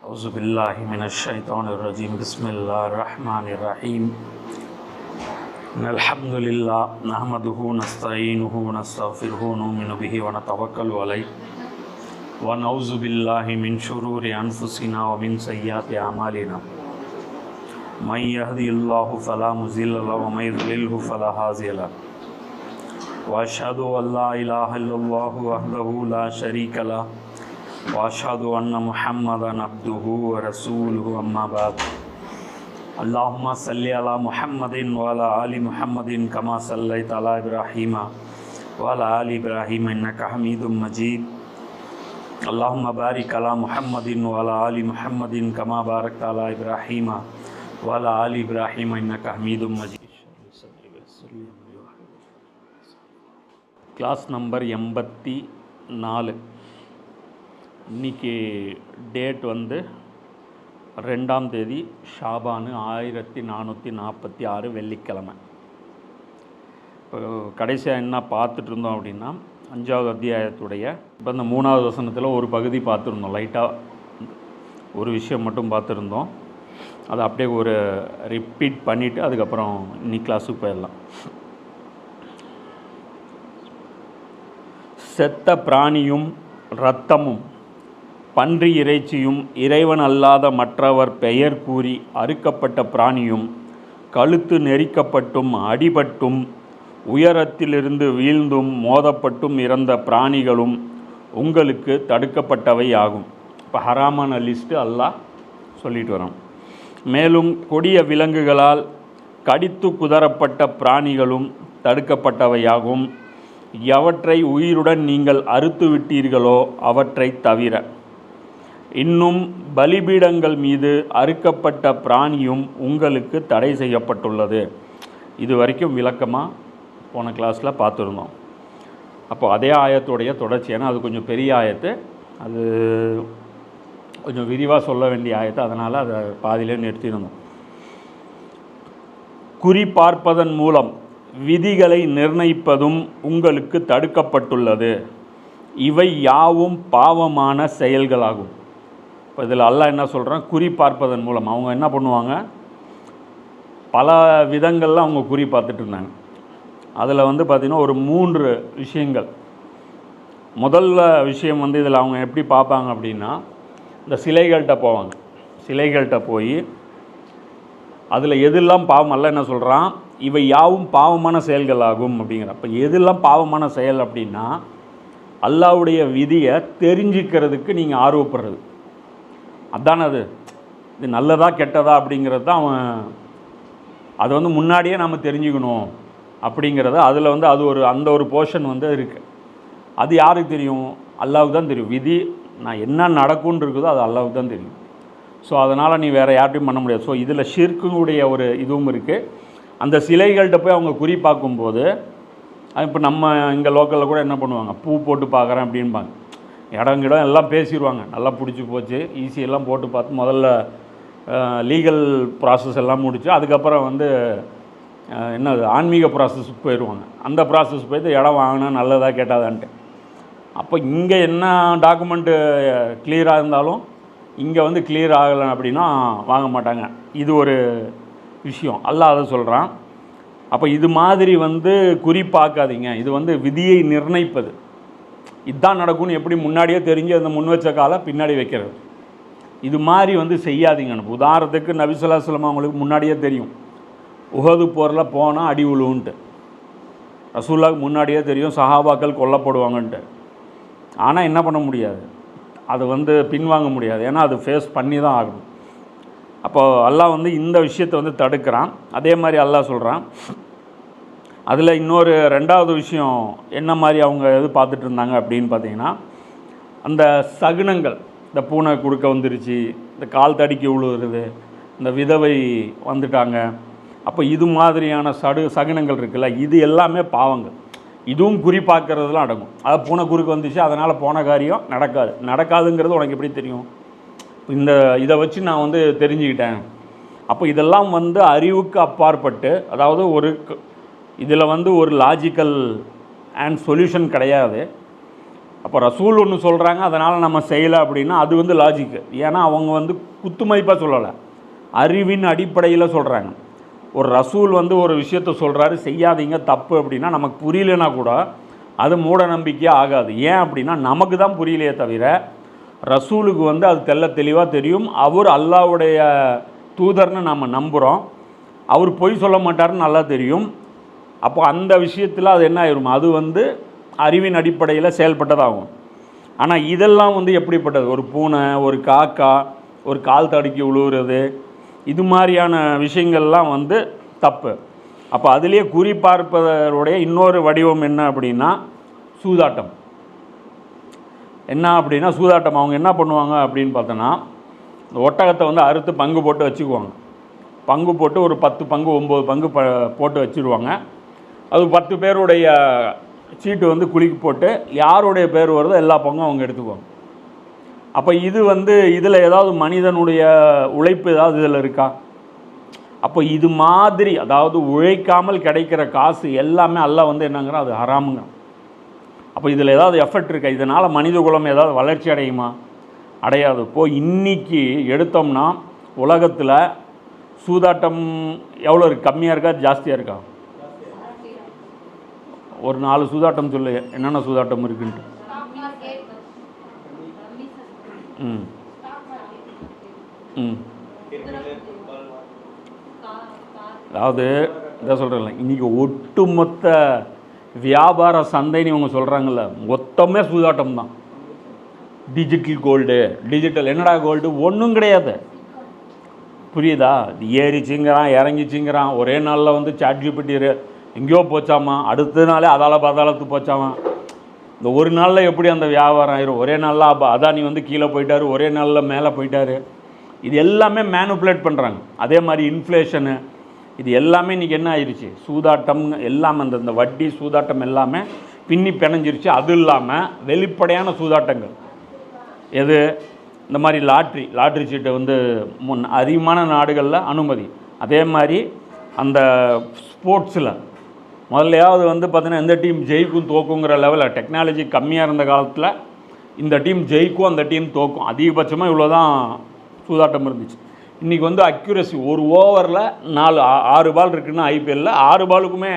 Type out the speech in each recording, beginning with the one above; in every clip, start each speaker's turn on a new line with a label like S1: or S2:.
S1: أعوذ بالله من الشيطان الرجيم بسم الله الرحمن الرحيم إن الحمد لله نحمده ونستعينه ونستغفره ونؤمن به ونتوكل عليه ونعوذ بالله من شرور أنفسنا ومن سيئات أعمالنا من يهدي الله فلا مضل له ومن يضلل فلا هادي له وأشهد أن لا إله إلا الله وحده لا شريك له وأشهد أن محمدا عبده ورسوله أما بعد اللهم صل على محمد وعلى آل محمد كما صليت على إبراهيم وعلى آل إبراهيم إنك حميد مجيد اللهم بارك على محمد وعلى آل محمد كما باركت على إبراهيم وعلى آل إبراهيم إنك حميد مجيد. Class number 84. இன்றைக்கி date 2ஆம் தேதி ஷாபானு 1446 வெள்ளிக்கிழமை. இப்போ கடைசியாக என்ன பார்த்துட்டு இருந்தோம் அப்படின்னா 5வது அத்தியாயத்துடைய இப்போ இந்த 3வது வசனத்தில் ஒரு பகுதி பார்த்துருந்தோம். லைட்டாக ஒரு விஷயம் மட்டும் பார்த்துருந்தோம். அதை அப்படியே ஒரு ரிப்பீட் பண்ணிவிட்டு அதுக்கப்புறம் இன்னைக்கு கிளாஸுக்கு போயிடலாம். செத்த பிராணியும் இரத்தமும் பன்றி இறைச்சியும் இறைவன் அல்லாத மற்றவர் பெயர் கூறி அறுக்கப்பட்ட பிராணியும் கழுத்து நெரிக்கப்பட்டும் அடிபட்டும் உயரத்திலிருந்து வீழ்ந்தும் மோதப்பட்டும் இறந்த பிராணிகளும் உங்களுக்கு தடுக்கப்பட்டவை ஆகும். இப்போ ஹராமான லிஸ்ட்டு அல்லாஹ் சொல்லிட்டு வரோம். மேலும் கொடிய விலங்குகளால் கடித்து குதறப்பட்ட பிராணிகளும் தடுக்கப்பட்டவையாகும். எவற்றை உயிருடன் நீங்கள் அறுத்து விட்டீர்களோ அவற்றை தவிர. இன்னும் பலிபீடங்கள் மீது அறுக்கப்பட்ட பிராணியும் உங்களுக்கு தடை செய்யப்பட்டுள்ளது. இது வரைக்கும் விளக்கமாக போன கிளாஸில் பார்த்துருந்தோம். அப்போ அதே ஆயத்துடைய தொடர்ச்சி, ஏன்னா அது கொஞ்சம் பெரிய ஆயத்து, அது கொஞ்சம் விரிவாக சொல்ல வேண்டிய ஆயத்து, அதனால் அதை பாதியிலே நிறுத்தியிருந்தோம். குறி பார்ப்பதன் மூலம் விதிகளை நிர்ணயிப்பதும் உங்களுக்கு தடுக்கப்பட்டுள்ளது. இவை யாவும் பாவமான செயல்களாகும். இப்போ இதில் அல்லாஹ் என்ன சொல்கிறான், குறி பார்ப்பதன் மூலம் அவங்க என்ன பண்ணுவாங்க, பல விதங்களில் அவங்க குறி பார்த்துட்டு இருந்தாங்க. அதில் பார்த்திங்கன்னா ஒரு 3 விஷயங்கள். முதல்ல விஷயம் இதில் அவங்க எப்படி பார்ப்பாங்க அப்படின்னா, இந்த சிலைகள்கிட்ட போவாங்க. சிலைகள்கிட்ட போய் அதில் எதெல்லாம் பாவம், அல்ல என்ன சொல்கிறான், இவை யாவும் பாவமான செயல்களாகும் அப்படிங்கிற. அப்போ எதெல்லாம் பாவமான செயல் அப்படின்னா, அல்லாஹ்வுடைய விதியை தெரிஞ்சுக்கிறதுக்கு நீங்கள் ஆர்வப்படுறது, அதானே அது. இது நல்லதா கெட்டதா அப்படிங்கிறது தான் அவன், அதை முன்னாடியே நம்ம தெரிஞ்சுக்கணும் அப்படிங்கிறத. அதில் அது ஒரு அந்த ஒரு போர்ஷன் இருக்குது. அது யாருக்கு தெரியும், அல்லாஹ்வுக்கு தான் தெரியும். விதி நான் என்ன நடக்கும்னு இருக்குதோ அது அல்லாஹ்வுக்கு தான் தெரியும். ஸோ அதனால் நீ வேறு யார்ட்டையும் பண்ண முடியாது. ஸோ இதில் ஷிர்க்குடைய ஒரு இதுவும் இருக்குது. அந்த சிலைகள்கிட்ட போய் அவங்க குறி பார்க்கும்போது, இப்போ நம்ம இங்கே லோக்கலில் கூட என்ன பண்ணுவாங்க, பூ போட்டு பார்க்குறேன் அப்படின்பாங்க. இடங்கிடம் எல்லாம் பேசிடுவாங்க, நல்லா பிடிச்சி போச்சு, ஈஸியெல்லாம் போட்டு பார்த்து முதல்ல லீகல் ப்ராசஸ் எல்லாம் முடிச்சு அதுக்கப்புறம் என்னது ஆன்மீக ப்ராசஸுக்கு போயிடுவாங்க. அந்த ப்ராசஸ் போய்ட்டு இடம் வாங்கினா நல்லதா கேட்டாதான்ட்டு. அப்போ இங்கே என்ன டாக்குமெண்ட்டு கிளியராக இருந்தாலும் இங்கே கிளியர் ஆகலை அப்படின்னா வாங்க மாட்டாங்க. இது ஒரு விஷயம், அல்லாஹ் அதை சொல்கிறான். அப்போ இது மாதிரி குறி பார்க்காதீங்க. இது விதியை நிர்ணயிப்பது, இதுதான் நடக்கும்னு எப்படி முன்னாடியே தெரிஞ்சு அந்த முன் வச்ச காலை பின்னாடி வைக்கிறது, இது மாதிரி செய்யாதீங்கன்னு. உதாரணத்துக்கு நபி ஸல்லல்லாஹு அலைஹி வஸல்லம் அவங்களுக்கு முன்னாடியே தெரியும் உஹது போரில் போனால் அடி உழுவுன்ட்டு. ரசூலுல்லாஹ்க்கு முன்னாடியே தெரியும் சஹாபாக்கள் கொல்லப்படுவாங்கன்ட்டு. ஆனால் என்ன பண்ண முடியாது, அது பின்வாங்க முடியாது, ஏன்னா அது ஃபேஸ் பண்ணி தான் ஆகணும். அப்போ அல்லாஹ் இந்த விஷயத்தை தடுக்கிறான். அதே மாதிரி அல்லாஹ் சொல்கிறான். அதில் இன்னொரு 2வது விஷயம் என்ன மாதிரி அவங்க எது பார்த்துட்டு இருந்தாங்க அப்படின்னு பார்த்தீங்கன்னா, அந்த சகுனங்கள், இந்த பூனை குறுக்க வந்துருச்சு, இந்த கால் தடிக்கி விழுகிறது, இந்த விதவை வந்துட்டாங்க, அப்போ இது மாதிரியான சகுனங்கள் இருக்குல்ல, இது எல்லாமே பாவங்கள். இதுவும் குறி பார்க்கறதுலாம் அடங்கும். அது பூனை குறுக்க வந்துச்சு, அதனால் போன காரியம் நடக்காதுங்கிறது உனக்கு எப்படி தெரியும், இதை வச்சு நான் தெரிஞ்சுக்கிட்டேன். அப்போ இதெல்லாம் அறிவுக்கு அப்பாற்பட்டு, அதாவது இதில் ஒரு லாஜிக்கல் அண்ட் சொல்யூஷன் கிடையாது. அப்போ அப்போ ரசூல் ஒன்று சொல்கிறாங்க, அதனால் நம்ம செய்யலை அப்படின்னா அது வந்து லாஜிக்கு. ஏன்னா அவங்க வந்து குத்து மதிப்பாக சொல்லலை, அறிவின் அடிப்படையில் சொல்கிறாங்க. ஒரு ரசூல் வந்து ஒரு விஷயத்த சொல்கிறாரு, செய்யாதீங்க தப்பு அப்படின்னா நமக்கு புரியலனா கூட அது மூட நம்பிக்கையாக ஆகாது. ஏன் அப்படின்னா நமக்கு தான் புரியலையே தவிர ரசூலுக்கு வந்து அது தெளிவாக தெரியும். அவர் அல்லாஹ்வுடைய தூதர்னு நம்ம நம்புகிறோம், அவர் பொய் சொல்ல மாட்டார்னு நல்லா தெரியும். அப்போ அந்த விஷயத்தில் அது என்ன ஆயிரும், அது வந்து அறிவின் அடிப்படையில் செயல்பட்டதாகும். ஆனால் இதெல்லாம் வந்து எப்படிப்பட்டது, ஒரு பூனை, ஒரு காக்கா, ஒரு கால் தடுக்கி உழுவுறது, இது மாதிரியான விஷயங்கள்லாம் வந்து தப்பு. அப்போ அதுலேயே குறிப்பார்ப்பதனுடைய இன்னொரு வடிவம் என்ன அப்படின்னா சூதாட்டம். என்ன அப்படின்னா சூதாட்டம் அவங்க என்ன பண்ணுவாங்க அப்படின்னு பார்த்தோன்னா, இந்த ஒட்டகத்தை வந்து அறுத்து பங்கு போட்டு வச்சுக்குவாங்க. பங்கு போட்டு ஒரு 10 பங்கு 9 பங்கு போட்டு வச்சுருவாங்க. அது 10 பேருடைய சீட்டு வந்து குலுக்கி போட்டு யாருடைய பேர் வருதோ எல்லா பங்கும் அவங்க எடுத்துக்குவாங்க. அப்போ இது வந்து இதில் ஏதாவது மனிதனுடைய உழைப்பு ஏதாவது இதில் இருக்கா? அப்போ இது மாதிரி அதாவது உழைக்காமல் கிடைக்கிற காசு எல்லாமே அல்லாஹ் வந்து என்னங்கிறான், அது ஹராமுங்க. அப்போ இதில் ஏதாவது எஃபர்ட் இருக்கா? இதனால் மனித குலம் ஏதாவது வளர்ச்சி அடையுமா? அடையாது. இப்போது இன்றைக்கி எடுத்தோம்னா உலகத்தில் சூதாட்டம் எவ்வளோ இருக்குது? கம்மியாக இருக்கா, ஜாஸ்தியாக இருக்கா? ஒரு 4 சூதாட்டம் சொல்லு, என்னென்ன சூதாட்டம் இருக்குன்ட்டு. ம் ம் அதாவது இதை சொல்கிறேன்ல, இன்றைக்கி ஒட்டுமொத்த வியாபார சந்தைன்னு இவங்க சொல்கிறாங்கல்ல, மொத்தமே சூதாட்டம் தான். டிஜிட்டல் கோல்டு, டிஜிட்டல் என்னடா கோல்டு? ஒன்றும் கிடையாது. புரியுதா? ஏறிச்சிங்கிறான், இறங்கிச்சிங்கிறான். ஒரே நாளில் வந்து சாட்ஜிபிட்டி எங்கேயோ போச்சாமா, அடுத்த நாளே பாதாளத்து போச்சாமா. இந்த ஒரு நாளில் எப்படி அந்த வியாபாரம் ஆயிரும்? ஒரே நாளில் அதானி வந்து கீழே போயிட்டார், ஒரே நாளில் மேலே போயிட்டார். இது எல்லாமே மேனுப்புலேட் பண்ணுறாங்க. அதே மாதிரி இன்ஃப்ளேஷனு, இது எல்லாமே இன்றைக்கி என்ன ஆயிடுச்சு, சூதாட்டம் எல்லாமே. இந்த வட்டி சூதாட்டம் எல்லாமே பின்னி பிணைஞ்சிருச்சு. அது இல்லாமல் வெளிப்படையான சூதாட்டங்கள் எது, இந்த மாதிரி லாட்ரி சீட்டை வந்து அதிகமான நாடுகளில் அனுமதி. அதே மாதிரி அந்த ஸ்போர்ட்ஸில் முதல்லையாவது வந்து பார்த்திங்கன்னா எந்த டீம் ஜெயிக்கும் தோக்குங்கிற லெவலில் டெக்னாலஜி கம்மியாக இருந்த காலத்தில் இந்த டீம் ஜெயிக்கும், அந்த டீம் தோக்கும், அதிகபட்சமாக இவ்வளோ தான் சூதாட்டம் இருந்துச்சு. இன்றைக்கி வந்து அக்யூரசி, ஒரு ஓவரில் 6 பால் இருக்குன்னா ஐபிஎல்லில் 6 பாலுக்குமே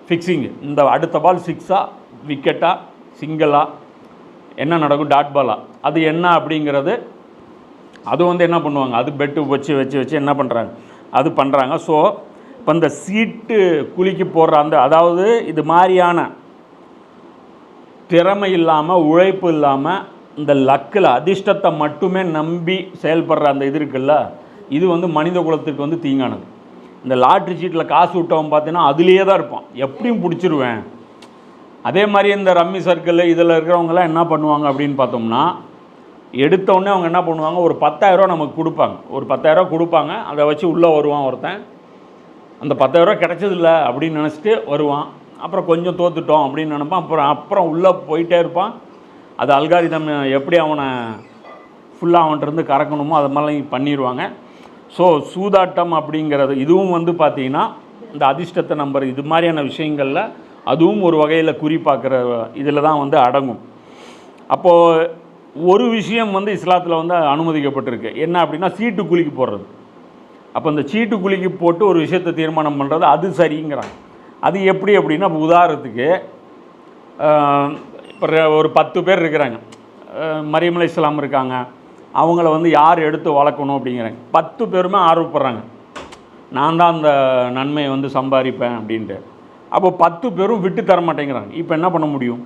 S1: ஃபிக்ஸிங்கு. இந்த அடுத்த பால் 6ஆ, விக்கெட்டா, சிங்கிளா, என்ன நடக்கும், டாட் பாலா, அது என்ன அப்படிங்கிறது அது வந்து என்ன பண்ணுவாங்க, அது பெட்டு வச்சு என்ன பண்ணுறாங்க, அது பண்ணுறாங்க. ஸோ இப்போ இந்த சீட்டு குலுக்கி போடுற அந்த அதாவது இது மாதிரியான திறமை இல்லாமல், உழைப்பு இல்லாமல், இந்த லக்கில் அதிர்ஷ்டத்தை மட்டுமே நம்பி செயல்படுற அந்த இது இருக்குல்ல, இது வந்து மனித குலத்துக்கு வந்து தீங்கானது. இந்த லாட்ரி சீட்டில் காசு விட்டவன் பார்த்தீங்கன்னா அதுலேயே தான் இருப்பான், எப்படியும் பிடிச்சிருவேன். அதே மாதிரி இந்த ரம்மி சர்க்கிள் இதில் இருக்கிறவங்களாம் என்ன பண்ணுவாங்க அப்படின்னு பார்த்தோம்னா, எடுத்தோடனே அவங்க என்ன பண்ணுவாங்க, ஒரு 10,000 நமக்கு கொடுப்பாங்க. ஒரு 10,000 கொடுப்பாங்க, அதை வச்சு உள்ளே வருவான் ஒருத்தன். அந்த 10,000 கிடச்சதில்ல அப்படின்னு நினச்சிட்டு வருவான். அப்புறம் கொஞ்சம் தோத்துட்டோம் அப்படின்னு நினைப்பான். அப்புறம் உள்ளே போயிட்டே இருப்பான். அது அல்காரிதம் எப்படி அவனை ஃபுல்லாக அவன்கிட்டருந்து கறக்கணுமோ அது மாதிரிலாம் பண்ணிடுவாங்க. ஸோ சூதாட்டம் அப்படிங்கிறது இதுவும் வந்து பார்த்திங்கன்னா இந்த அதிர்ஷ்டத்தை நம்புற இது மாதிரியான விஷயங்களில் அதுவும் ஒரு வகையில் குறிப்பாக்கிற இதில் தான் வந்து அடங்கும். அப்போது ஒரு விஷயம் வந்து இஸ்லாத்தில் வந்து அனுமதிக்கப்பட்டிருக்கு, என்ன அப்படின்னா சீட்டு குலுக்கி போடுறது. அப்போ இந்த சீட்டு குலுக்கி போட்டு ஒரு விஷயத்தை தீர்மானம் பண்ணுறது அது சரிங்கிறாங்க. அது எப்படி அப்படின்னா, இப்போ உதாரணத்துக்கு இப்போ ஒரு 10 பேர் இருக்கிறாங்க, மரியம் அலைஹிஸ்ஸலாம் இருக்காங்க, அவங்கள வந்து யார் எடுத்து வளர்க்கணும் அப்படிங்கிறாங்க. 10 பேருமே ஆர்வப்படுறாங்க, நான் தான் அந்த நன்மையை வந்து சம்பாதிப்பேன் அப்படின்ட்டு. அப்போ 10 பேரும் விட்டு தர மாட்டேங்கிறாங்க. இப்போ என்ன பண்ண முடியும்?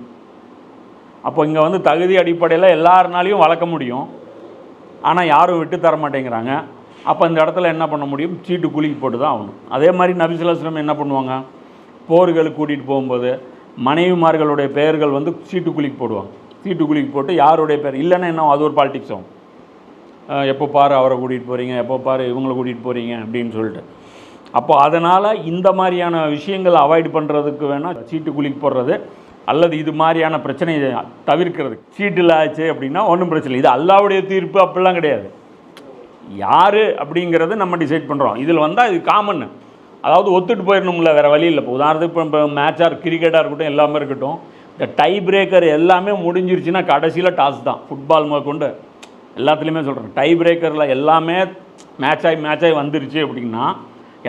S1: அப்போ இங்கே வந்து தகுதி அடிப்படையில் எல்லாருனாலையும் வளர்க்க முடியும், ஆனால் யாரும் விட்டு தர மாட்டேங்கிறாங்க. அப்போ இந்த இடத்துல என்ன பண்ண முடியும், சீட்டு குலுக்கி போட்டு தான் ஆகணும். அதே மாதிரி நபி ஸல்லல்லாஹு அலைஹி வஸல்லம் என்ன பண்ணுவாங்க, போர்களுக்கு கூட்டிகிட்டு போகும்போது மனைவிமார்களுடைய பெயர்கள் வந்து சீட்டு குலுக்கி போடுவாங்க. சீட்டு குலுக்கி போட்டு யாருடைய பேர் இல்லைன்னா என்ன, அது ஒரு பாலிடிக்ஸ் ஆகும். எப்போ பாரு அவரை கூட்டிகிட்டு போகிறீங்க, எப்போ பாரு இவங்களை கூட்டிகிட்டு போகிறீங்க அப்படின்னு சொல்லிட்டு. அப்போ அதனால் இந்த மாதிரியான விஷயங்களை அவாய்ட் பண்ணுறதுக்கு வேணால் சீட்டு குலுக்கி போடுறது, அல்லது இது மாதிரியான பிரச்சனையை தவிர்க்கிறது. சீட்டில் ஆச்சு அப்படின்னா ஒன்றும் பிரச்சனை இல்லை. இது அல்லாஹ்வுடைய தீர்ப்பு அப்படிலாம் கிடையாது. யார் அப்படிங்கிறது நம்ம டிசைட் பண்ணுறோம். இதில் வந்தால் இது காமன், அதாவது ஒத்துட்டு போயிடணும்ல, வேறு வழி இல்லை. இப்போ உதாரணத்துக்கு இப்போ மேட்சாக கிரிக்கெட்டாக இருக்கட்டும், எல்லாமே இருக்கட்டும், இந்த டை பிரேக்கர் எல்லாமே முடிஞ்சிருச்சுன்னா கடைசியில் டாஸ் தான். ஃபுட்பால் கொண்டு எல்லாத்துலேயுமே சொல்கிறேன், டை பிரேக்கரில் எல்லாமே மேட்ச் ஆகி வந்துருச்சு அப்படின்னா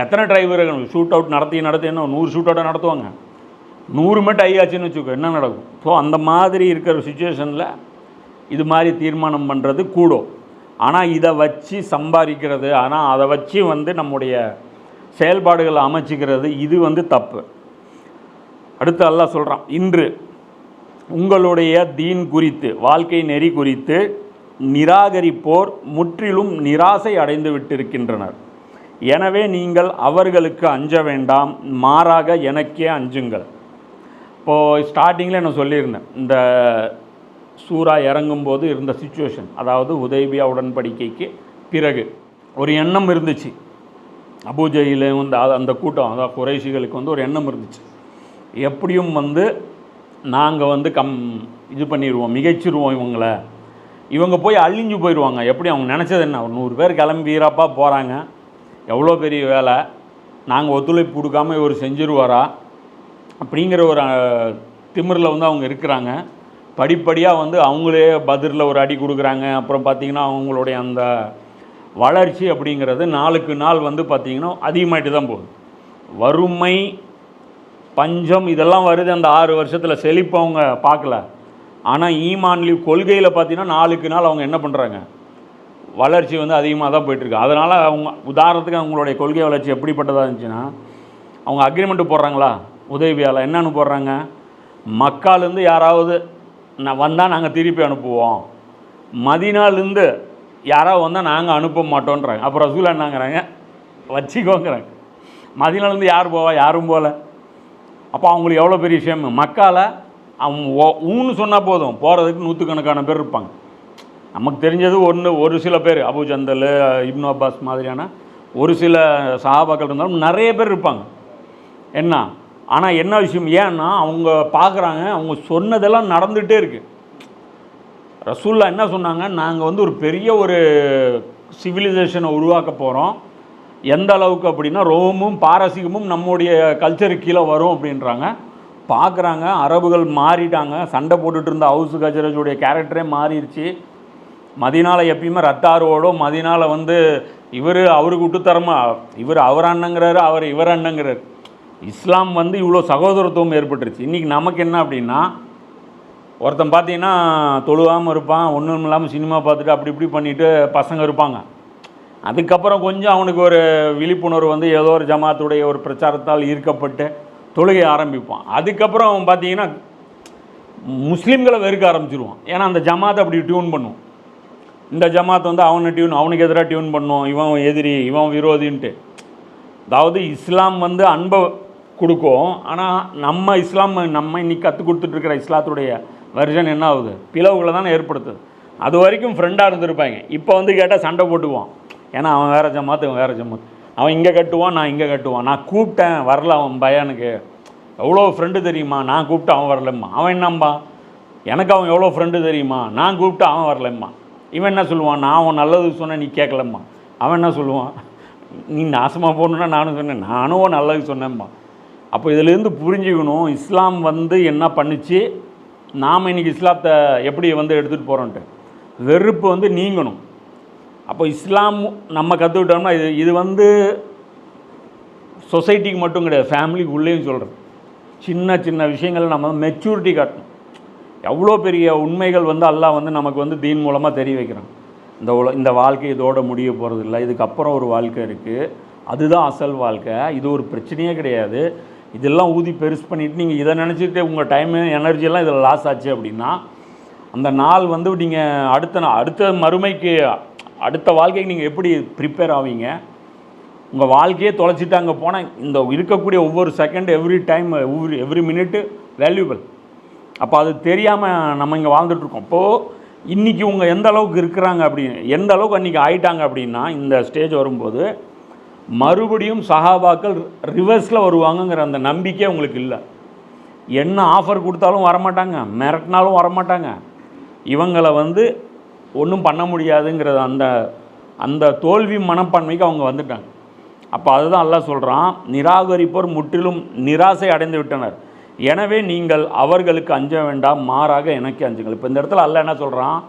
S1: எத்தனை டை பிரேக்கர் ஷூட் அவுட் நடத்தி என்ன 100 ஷூட் அவுட்டை நடத்துவாங்க. 100 டை ஆச்சுன்னு வச்சுக்கோ, என்ன நடக்கும்? ஸோ அந்த மாதிரி இருக்கிற சுச்சுவேஷனில் இது மாதிரி தீர்மானம் பண்ணுறது கூடும். ஆனால் இதை வச்சு சம்பாதிக்கிறது, ஆனால் அதை வச்சு நம்முடைய செயல்பாடுகளை அமைச்சிக்கிறது இது தப்பு. அடுத்து அல்லாஹ் சொல்கிறான், இன்று உங்களுடைய தீன் குறித்து, வாழ்க்கை நெறி குறித்து நிராகரிப்போர் முற்றிலும் நிராசை அடைந்து விட்டிருக்கின்றனர். எனவே நீங்கள் அவர்களுக்கு அஞ்ச வேண்டாம், மாறாக எனக்கே அஞ்சுங்கள். இப்போது ஸ்டார்டிங்கில் நான் சொல்லியிருந்தேன், இந்த சூரா இறங்கும்போது இருந்த சிச்சுவேஷன், அதாவது உதைபியா உடன்படிக்கைக்கு பிறகு ஒரு எண்ணம் இருந்துச்சு. அபூஜையில் அந்த கூட்டம், அதாவது குறைஷிகளுக்கு ஒரு எண்ணம் இருந்துச்சு, எப்படியும் நாங்கள் இது பண்ணிடுவோம், மிகைச்சிருவோம் இவங்க போய் அழிஞ்சு போயிடுவாங்க. எப்படி அவங்க நினச்சது என்ன, ஒரு 100 பேர் கிளம்பி வீராப்பா போகிறாங்க, எவ்வளோ பெரிய வேலை, நாங்கள் ஒத்துழைப்பு கொடுக்காம இவர் செஞ்சிருவாரா அப்படிங்கிற ஒரு திமிரில் அவங்க இருக்கிறாங்க. படிப்படியாக அவங்களே பதிரில் ஒரு அடி கொடுக்குறாங்க. அப்புறம் பார்த்திங்கன்னா அவங்களுடைய அந்த வளர்ச்சி அப்படிங்கிறது நாளுக்கு நாள் பார்த்திங்கன்னா அதிகமாகிட்டு தான் போகுது. வறுமை, பஞ்சம் இதெல்லாம் வருது. அந்த 6 வருஷத்தில் செழிப்பு அவங்க பார்க்கல. ஆனால் ஈமான்லி கொள்கையில் பார்த்திங்கன்னா நாளுக்கு நாள் அவங்க என்ன பண்ணுறாங்க, வளர்ச்சி அதிகமாக தான் போயிட்டுருக்கு. அதனால் அவங்க உதாரணத்துக்கு அவங்களுடைய கொள்கை வளர்ச்சி எப்படிப்பட்டதாக இருந்துச்சுன்னா, அவங்க அக்ரிமெண்ட்டு போடுறாங்களா உதவியால், என்னென்னு போடுறாங்க, மக்காலேருந்து யாராவது வந்தால் நாங்கள் திருப்பி அனுப்புவோம், மதீனாலேருந்து யாராவது வந்தால் நாங்கள் அனுப்ப மாட்டோன்றாங்க. அப்புறம் ரசூல் என்னங்கிறாங்க, வச்சுக்கோங்கிறாங்க. மதீனாலேருந்து யார் போவா, யாரும் போகல. அப்போ அவங்களுக்கு எவ்வளோ பெரிய விஷயம். மக்கால் அவங்க ஊன்னு சொன்னால் போதும், போகிறதுக்கு 100கணக்கான பேர் இருப்பாங்க. நமக்கு தெரிஞ்சது ஒரு சில பேர், அபு ஜந்தல், இப்னு அப்பாஸ் மாதிரியான ஒரு சில சஹாபாக்கள் இருந்தாலும் நிறைய பேர் இருப்பாங்க. என்ன ஆனால் என்ன விஷயம், ஏன்னா அவங்க பார்க்குறாங்க, அவங்க சொன்னதெல்லாம் நடந்துகிட்டே இருக்குது. ரசூல்லா என்ன சொன்னாங்க, நாங்கள் ஒரு பெரிய ஒரு சிவிலைசேஷனை உருவாக்க போகிறோம். எந்த அளவுக்கு அப்படின்னா, ரோமும் பாரசீகமும் நம்முடைய கல்ச்சருக்கு கீழே வரும் அப்படின்றாங்க. பார்க்குறாங்க, அரபுகள் மாறிட்டாங்க. சண்டை போட்டுட்டு இருந்த ஹவுஸ் கஜரஜுடைய கேரக்டரே மாறிடுச்சு. மதீனாவில் எப்பயுமே ரத்தாரோடோ, மதீனாவில் இவர் அவருக்கு விட்டுத்தரமா, அவர் அண்ணங்கிறாரு, அவர் இவர் அண்ணங்கிறார். இஸ்லாம் இவ்வளோ சகோதரத்துவம் ஏற்பட்டுருச்சு. இன்றைக்கி நமக்கு என்ன அப்படின்னா, ஒருத்தன் பார்த்தீங்கன்னா தொழுவாமல் இருப்பான், ஒன்றும் இல்லாமல் சினிமா பார்த்துட்டு அப்படி இப்படி பண்ணிவிட்டு பசங்க இருப்பாங்க. அதுக்கப்புறம் கொஞ்சம் அவனுக்கு ஒரு விழிப்புணர்வு ஏதோ ஒரு ஜமாத்துடைய ஒரு பிரச்சாரத்தால் ஈர்க்கப்பட்டு தொழுகை ஆரம்பிப்பான். அதுக்கப்புறம் அவன் பார்த்தீங்கன்னா முஸ்லீம்களை வெறுக்க ஆரம்பிச்சிருவான். ஏன்னா அந்த ஜமாத்தை அப்படி டியூன் பண்ணும். இந்த ஜமாத் அவனுக்கு எதிராக டியூன் பண்ணும், இவன் எதிரி, இவன் விரோதின்ட்டு. அதாவது இஸ்லாம் அன்பை கொடுக்கும். ஆனால் நம்ம இன்னைக்கு கற்றுக் கொடுத்துட்ருக்கிற இஸ்லாத்துடைய வெர்ஷன் என்ன ஆகுது, பிளவுகளை தானே ஏற்படுத்துது. அது வரைக்கும் ஃப்ரெண்டாக இருந்திருப்பாங்க. இப்போ கேட்டால் சண்டை போட்டுக்குவான். ஏன்னா அவன் வேறு ஜமாத்து, இவன் வேறு ஜமாத்து. அவன் இங்கே கட்டுவான், நான் இங்கே கட்டுவான். நான் கூப்பிட்டேன் வரல அவன் பயானுக்கு, எவ்வளோ ஃப்ரெண்டு தெரியுமா, நான் கூப்பிட்டு அவன் வரலம்மா. அவன் என்னம்பா, எனக்கு அவன் எவ்வளோ ஃப்ரெண்டு தெரியுமா, நான் கூப்பிட்டு அவன் வரலம்மா. இவன் என்ன சொல்லுவான், நான் அவன் நல்லது சொன்னேன் நீ கேட்கலம்மா. அவன் என்ன சொல்லுவான், நீ நாசமாக போகணுன்னா நானும் சொன்னேன், நானும் நல்லது சொன்னேன்மா. அப்போ இதிலேருந்து புரிஞ்சுக்கணும், இஸ்லாம் என்ன பண்ணுச்சு, நாம் இன்றைக்கி இஸ்லாத்தை எப்படி எடுத்துகிட்டு போகிறோன்ட்டு. வெறுப்பு நீங்கணும். அப்போ இஸ்லாம் நம்ம கற்றுக்கிட்டோம்னா இது சொசைட்டிக்கு மட்டும் கிடையாது, ஃபேமிலிக்கு உள்ளேயும் சொல்கிறேன். சின்ன சின்ன விஷயங்களை நம்ம மெச்சூரிட்டி காட்டணும். எவ்வளோ பெரிய உண்மைகள் அல்லாஹ் நமக்கு தீன் மூலமாக தெரிய வைக்கிறான். இந்த வாழ்க்கை இதோடு முடிய போகிறது இல்லை, இதுக்கப்புறம் ஒரு வாழ்க்கை இருக்குது, அதுதான் அசல் வாழ்க்கை, இது ஒரு பிரச்சனையே கிடையாது. இதெல்லாம் ஊதி பெருசு பண்ணிவிட்டு நீங்கள் இதை நினச்சிட்டு உங்கள் டைமு எனர்ஜியெல்லாம் இதில் லாஸ் ஆச்சு அப்படின்னா, அந்த நாள் நீங்கள் அடுத்த மறுமைக்கு, அடுத்த வாழ்க்கைக்கு நீங்கள் எப்படி ப்ரிப்பேர் ஆவீங்க? உங்கள் வாழ்க்கையே தொலைச்சிட்டு அங்கே போனால் இந்த இருக்கக்கூடிய ஒவ்வொரு second, every time, every minute valuable. அப்போ அது தெரியாமல் நம்ம இங்கே வாழ்ந்துட்டுருக்கோம். அப்போது இன்றைக்கி உங்கள் எந்த அளவுக்கு இருக்கிறாங்க அப்படின்னு, எந்த அளவுக்கு அன்றைக்கி ஆகிட்டாங்க அப்படின்னா, இந்த ஸ்டேஜ் வரும்போது மறுபடியும் சஹாபாக்கள் ரிவர்ஸில் வருவாங்கங்கிற அந்த நம்பிக்கை உங்களுக்கு இல்லை. என்ன ஆஃபர் கொடுத்தாலும் வரமாட்டாங்க, மிரட்டினாலும் வரமாட்டாங்க. இவங்களை ஒன்றும் பண்ண முடியாதுங்கிறது அந்த தோல்வி மனப்பான்மைக்கு அவங்க வந்துட்டாங்க. அப்போ அதுதான் அல்லாஹ் சொல்கிறான், நிராகரிப்போர் முற்றிலும் நிராசை அடைந்து விட்டனர். எனவே நீங்கள் அவர்களுக்கு அஞ்ச வேண்டாம், மாறாக எனக்கு அஞ்சுங்கள். இப்போ இந்த இடத்துல அல்லாஹ் என்ன சொல்கிறான்,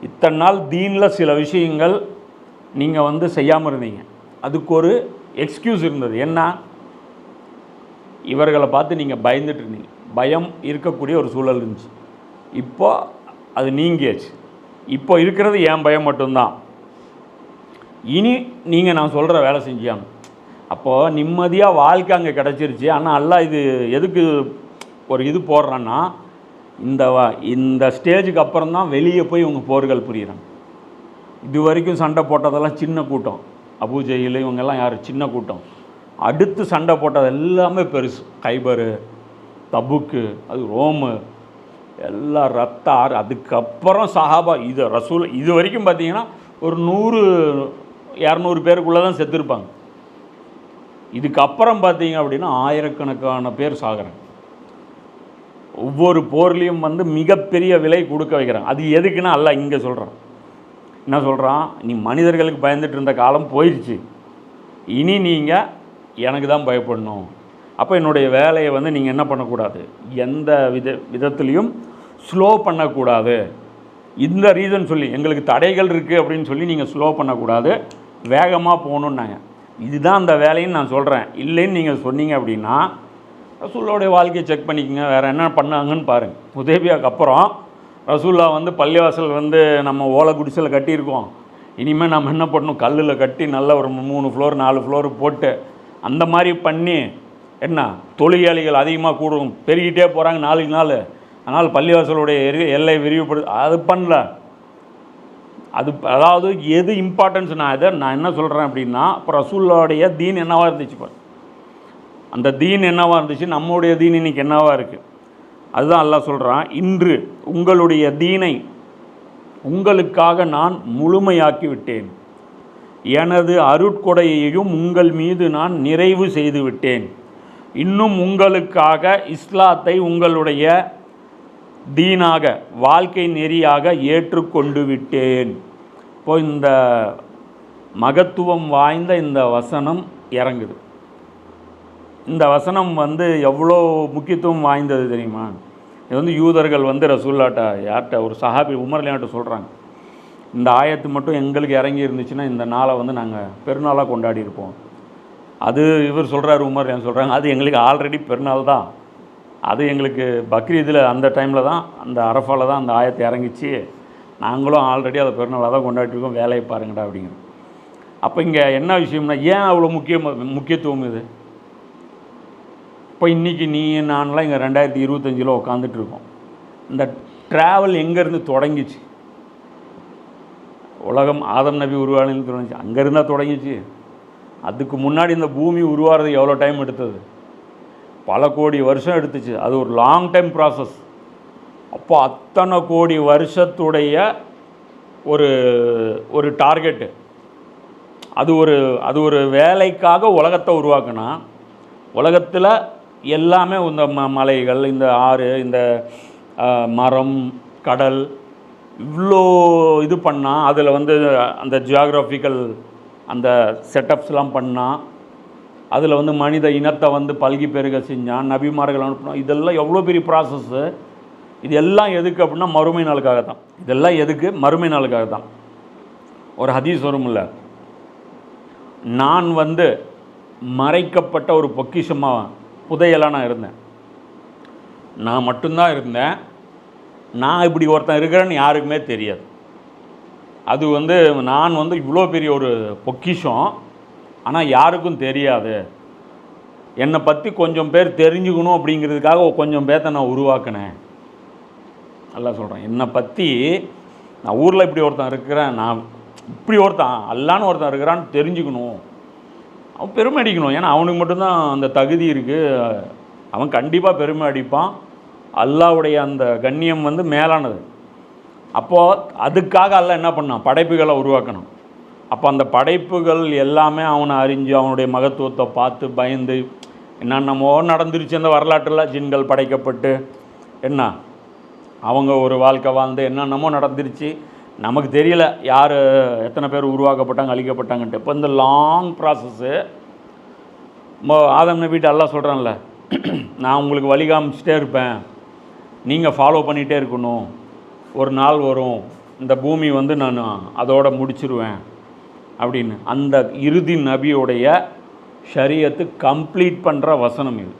S1: இத்தனை நாள் தீனில் சில விஷயங்கள் நீங்கள் செய்யாமல் இருந்தீங்க, அதுக்கு ஒரு எக்ஸ்கியூஸ் இருந்தது. என்ன? இவர்களை பார்த்து நீங்கள் பயந்துட்டு இருந்தீங்க, பயம் இருக்கக்கூடிய ஒரு சூழல் இருந்துச்சு. இப்போ அது நீங்கியாச்சு. இப்போ இருக்கிறது என் பயம் மட்டும்தான். இனி நீங்கள் நான் சொல்கிற வேலை செஞ்சாங்க. அப்போது நிம்மதியாக வாழ்க்கை அங்கே கிடச்சிருச்சு. ஆனால் அல்லாஹ் இது எதுக்கு ஒரு இது போடுறான்னா, இந்த ஸ்டேஜுக்கு அப்புறம் தான் வெளியே போய் இவங்க போர்கள் புரியுறாங்க. இது வரைக்கும் சண்டை போட்டதெல்லாம் சின்ன கூட்டம். அபூஜெயில் இவங்கெல்லாம் யார்? சின்ன கூட்டம். அடுத்து சண்டை போட்டது எல்லாமே பெருசு. கைபரு, தபுக்கு, அது ரோமு, எல்லாம் ரத்த ஆறு. அதுக்கப்புறம் சஹாபா. இது ரசூல் இது வரைக்கும் பார்த்தீங்கன்னா ஒரு 100-200 பேருக்குள்ளே தான் செத்துருப்பாங்க. இதுக்கப்புறம் பார்த்தீங்க அப்படின்னா ஆயிரக்கணக்கான பேர் சாகிறாங்க. ஒவ்வொரு போர்லேயும் மிகப்பெரிய விலை கொடுக்க வைக்கிறாங்க. அது எதுக்குன்னா அல்லாஹ் இங்கே சொல்கிறான். என்ன சொல்கிறான்? நீ மனிதர்களுக்கு பயந்துட்டு இருந்த காலம் போயிடுச்சு, இனி நீங்கள் எனக்கு தான் பயப்படணும். அப்போ என்னுடைய வேலையை நீங்கள் என்ன பண்ணக்கூடாது, எந்த விதத்துலேயும் ஸ்லோ பண்ணக்கூடாது. இந்த ரீசன் சொல்லி எங்களுக்கு தடைகள் இருக்குது அப்படின்னு சொல்லி நீங்கள் ஸ்லோ பண்ணக்கூடாது, வேகமாக போகணுன்னாங்க. இதுதான் அந்த வேலைன்னு நான் சொல்கிறேன். இல்லைன்னு நீங்கள் சொன்னீங்க அப்படின்னா ரசூல்லாவுடைய வாழ்க்கையை செக் பண்ணிக்கோங்க, வேறு என்ன பண்ணாங்கன்னு பாருங்கள். ஹுதைபியாவுக்கு அப்புறம் ரசூல்லா பள்ளிவாசல் நம்ம ஓலை குடிசையில் கட்டியிருக்கோம். இனிமேல் நம்ம என்ன பண்ணணும், கல்லில் கட்டி நல்ல ஒரு 3 ஃப்ளோர் 4 ஃப்ளோர் போட்டு அந்த மாதிரி பண்ணி என்ன தொழிலாளிகள் அதிகமாக கூடும், பெருகிட்டே போகிறாங்க நாளுக்கு நாள். அதனால் பள்ளிவாசலுடைய எல்லை அது பண்ணல. அதாவது எது இம்பார்ட்டன்ஸ், நான் என்ன சொல்கிறேன் அப்படின்னா, இப்போ ரசூலுடைய தீன் என்னவாக இருந்துச்சு பாரு, அந்த தீன் என்னவாக இருந்துச்சு, நம்முடைய தீன் இன்றைக்கி என்னவாக இருக்குது. அதுதான் அல்லாஹ் சொல்கிறான், இன்று உங்களுடைய தீனை உங்களுக்காக நான் முழுமையாக்கி விட்டேன், எனது அருட்கொடையையும் உங்கள் மீது நான் நிறைவு செய்து விட்டேன், இன்னும் உங்களுக்காக இஸ்லாத்தை உங்களுடைய தீனாக வாழ்க்கை நெறியாக ஏற்றுக்கொண்டு விட்டேன். இப்போ இந்த மகத்துவம் வாய்ந்த இந்த வசனம் இறங்குது. இந்த வசனம் எவ்வளோ முக்கியத்துவம் வாய்ந்தது தெரியுமா? இது யூதர்கள் ரசூல்லாட்ட யார்கிட்ட ஒரு சஹாபி உமர்லியாட்ட சொல்கிறாங்க, இந்த ஆயத்து மட்டும் எங்களுக்கு இறங்கி இருந்துச்சுன்னா இந்த நாளை நாங்கள் பெருநாளாக கொண்டாடி இருப்போம். அது இவர் சொல்கிறாரு, உமர்லியான் சொல்கிறாங்க, அது எங்களுக்கு ஆல்ரெடி பெருநாள் தான், அது எங்களுக்கு பக்ரீதில் அந்த டைமில் தான், அந்த அரஃபாவில் தான் அந்த ஆயத்தை இறங்கிச்சு, நாங்களும் ஆல்ரெடி அதை பெருநாளாக தான் கொண்டாடிருக்கோம், வேலையை பாருங்கடா அப்படிங்கிற. அப்போ இங்கே என்ன விஷயம்னா, ஏன் அவ்வளோ முக்கியத்துவம் இது? இப்போ இன்றைக்கி நீ நான்லாம் இங்கே 2025 உட்காந்துட்ருக்கோம். இந்த ட்ராவல் எங்கேருந்து தொடங்கிச்சு? உலகம் ஆதம் நபி உருவானது தொடங்கிச்சு, அங்கேருந்தால் தொடங்கிச்சு. அதுக்கு முன்னாடி இந்த பூமி உருவாகிறது எவ்வளோ டைம் எடுத்தது? பல கோடி வருஷம் எடுத்துச்சு. அது ஒரு லாங் டைம் ப்ராசஸ். அப்போ அத்தனை கோடி வருஷத்துடைய ஒரு டார்கெட்டு, அது ஒரு வேலைக்காக உலகத்தை உருவாக்குனா, உலகத்தில் எல்லாமே இந்த மலைகள், இந்த ஆறு, இந்த மரம், கடல், இவ்வளோ இது பண்ணால், அதில் அந்த ஜியாகிராஃபிக்கல் அந்த செட்டப்ஸ்லாம் பண்ணால், அதில் மனித இனத்தை பல்கி பெருக செஞ்சான், நபிமார்கள் அனுப்பினோம். இதெல்லாம் எவ்வளோ பெரிய ப்ராசஸ்ஸு. இது எல்லாம் எதுக்கு அப்படின்னா மறுமை நாளுக்காக தான். இதெல்லாம் எதுக்கு? மறுமை நாளுக்காக தான். ஒரு ஹதீஸ் வரும்ல, நான் மறைக்கப்பட்ட ஒரு பொக்கிஷமாக புதையலாக நான் இருந்தேன், நான் மட்டும்தான் இருந்தேன், நான் இப்படி ஒருத்தன் இருக்கிறேன்னு யாருக்குமே தெரியாது. அது நான் இவ்வளோ பெரிய ஒரு பொக்கிஷம், ஆனால் யாருக்கும் தெரியாது. என்னை பற்றி கொஞ்சம் பேர் தெரிஞ்சுக்கணும் அப்படிங்கிறதுக்காக கொஞ்சம் பேர்த்த நான் உருவாக்கினேன். நல்லா சொல்கிறேன், என்னை பற்றி நான் ஊரில் இப்படி ஒருத்தன் இருக்கிறேன், நான் இப்படி ஒருத்தன் அல்லான்னு ஒருத்தன் இருக்கிறான்னு தெரிஞ்சுக்கணும், அவன் பெருமை அடிக்கணும். ஏன்னா அவனுக்கு மட்டும்தான் அந்த தகுதி இருக்குது, அவன் கண்டிப்பாக பெருமை அடிப்பான். அல்லாவுடைய அந்த கண்ணியம் மேலானது. அப்போது அதுக்காக அல்லாஹ் என்ன பண்ணான்? படைப்புகளை உருவாக்கணும். அப்போ அந்த படைப்புகள் எல்லாமே அவனை அறிஞ்சு அவனுடைய மகத்துவத்தை பார்த்து பயந்து, என்னென்னமோ நடந்துருச்சு அந்த வரலாற்றில். ஜின்கள் படைக்கப்பட்டு என்ன அவங்க ஒரு வாழ்க்கை வாழ்ந்து என்னென்னமோ நடந்துருச்சு, நமக்கு தெரியல யார் எத்தனை பேர் உருவாக்கப்பட்டாங்க அழிக்கப்பட்டாங்கன்ட்டு. இப்போ இந்த லாங் ப்ராசஸ்ஸு ஆதம் நபிட்ட அல்லாஹ் சொல்கிறான்ல, நான் உங்களுக்கு வழி காமிச்சிட்டே இருப்பேன், நீங்கள் ஃபாலோ பண்ணிகிட்டே இருக்கணும், ஒரு நாள் வரும் இந்த பூமி வந்து நான் அதோட முடிச்சிருவேன் அப்படின்னு. அந்த இறுதி நபியோடைய ஷரியத்து கம்ப்ளீட் பண்ணுற வசனம் இது.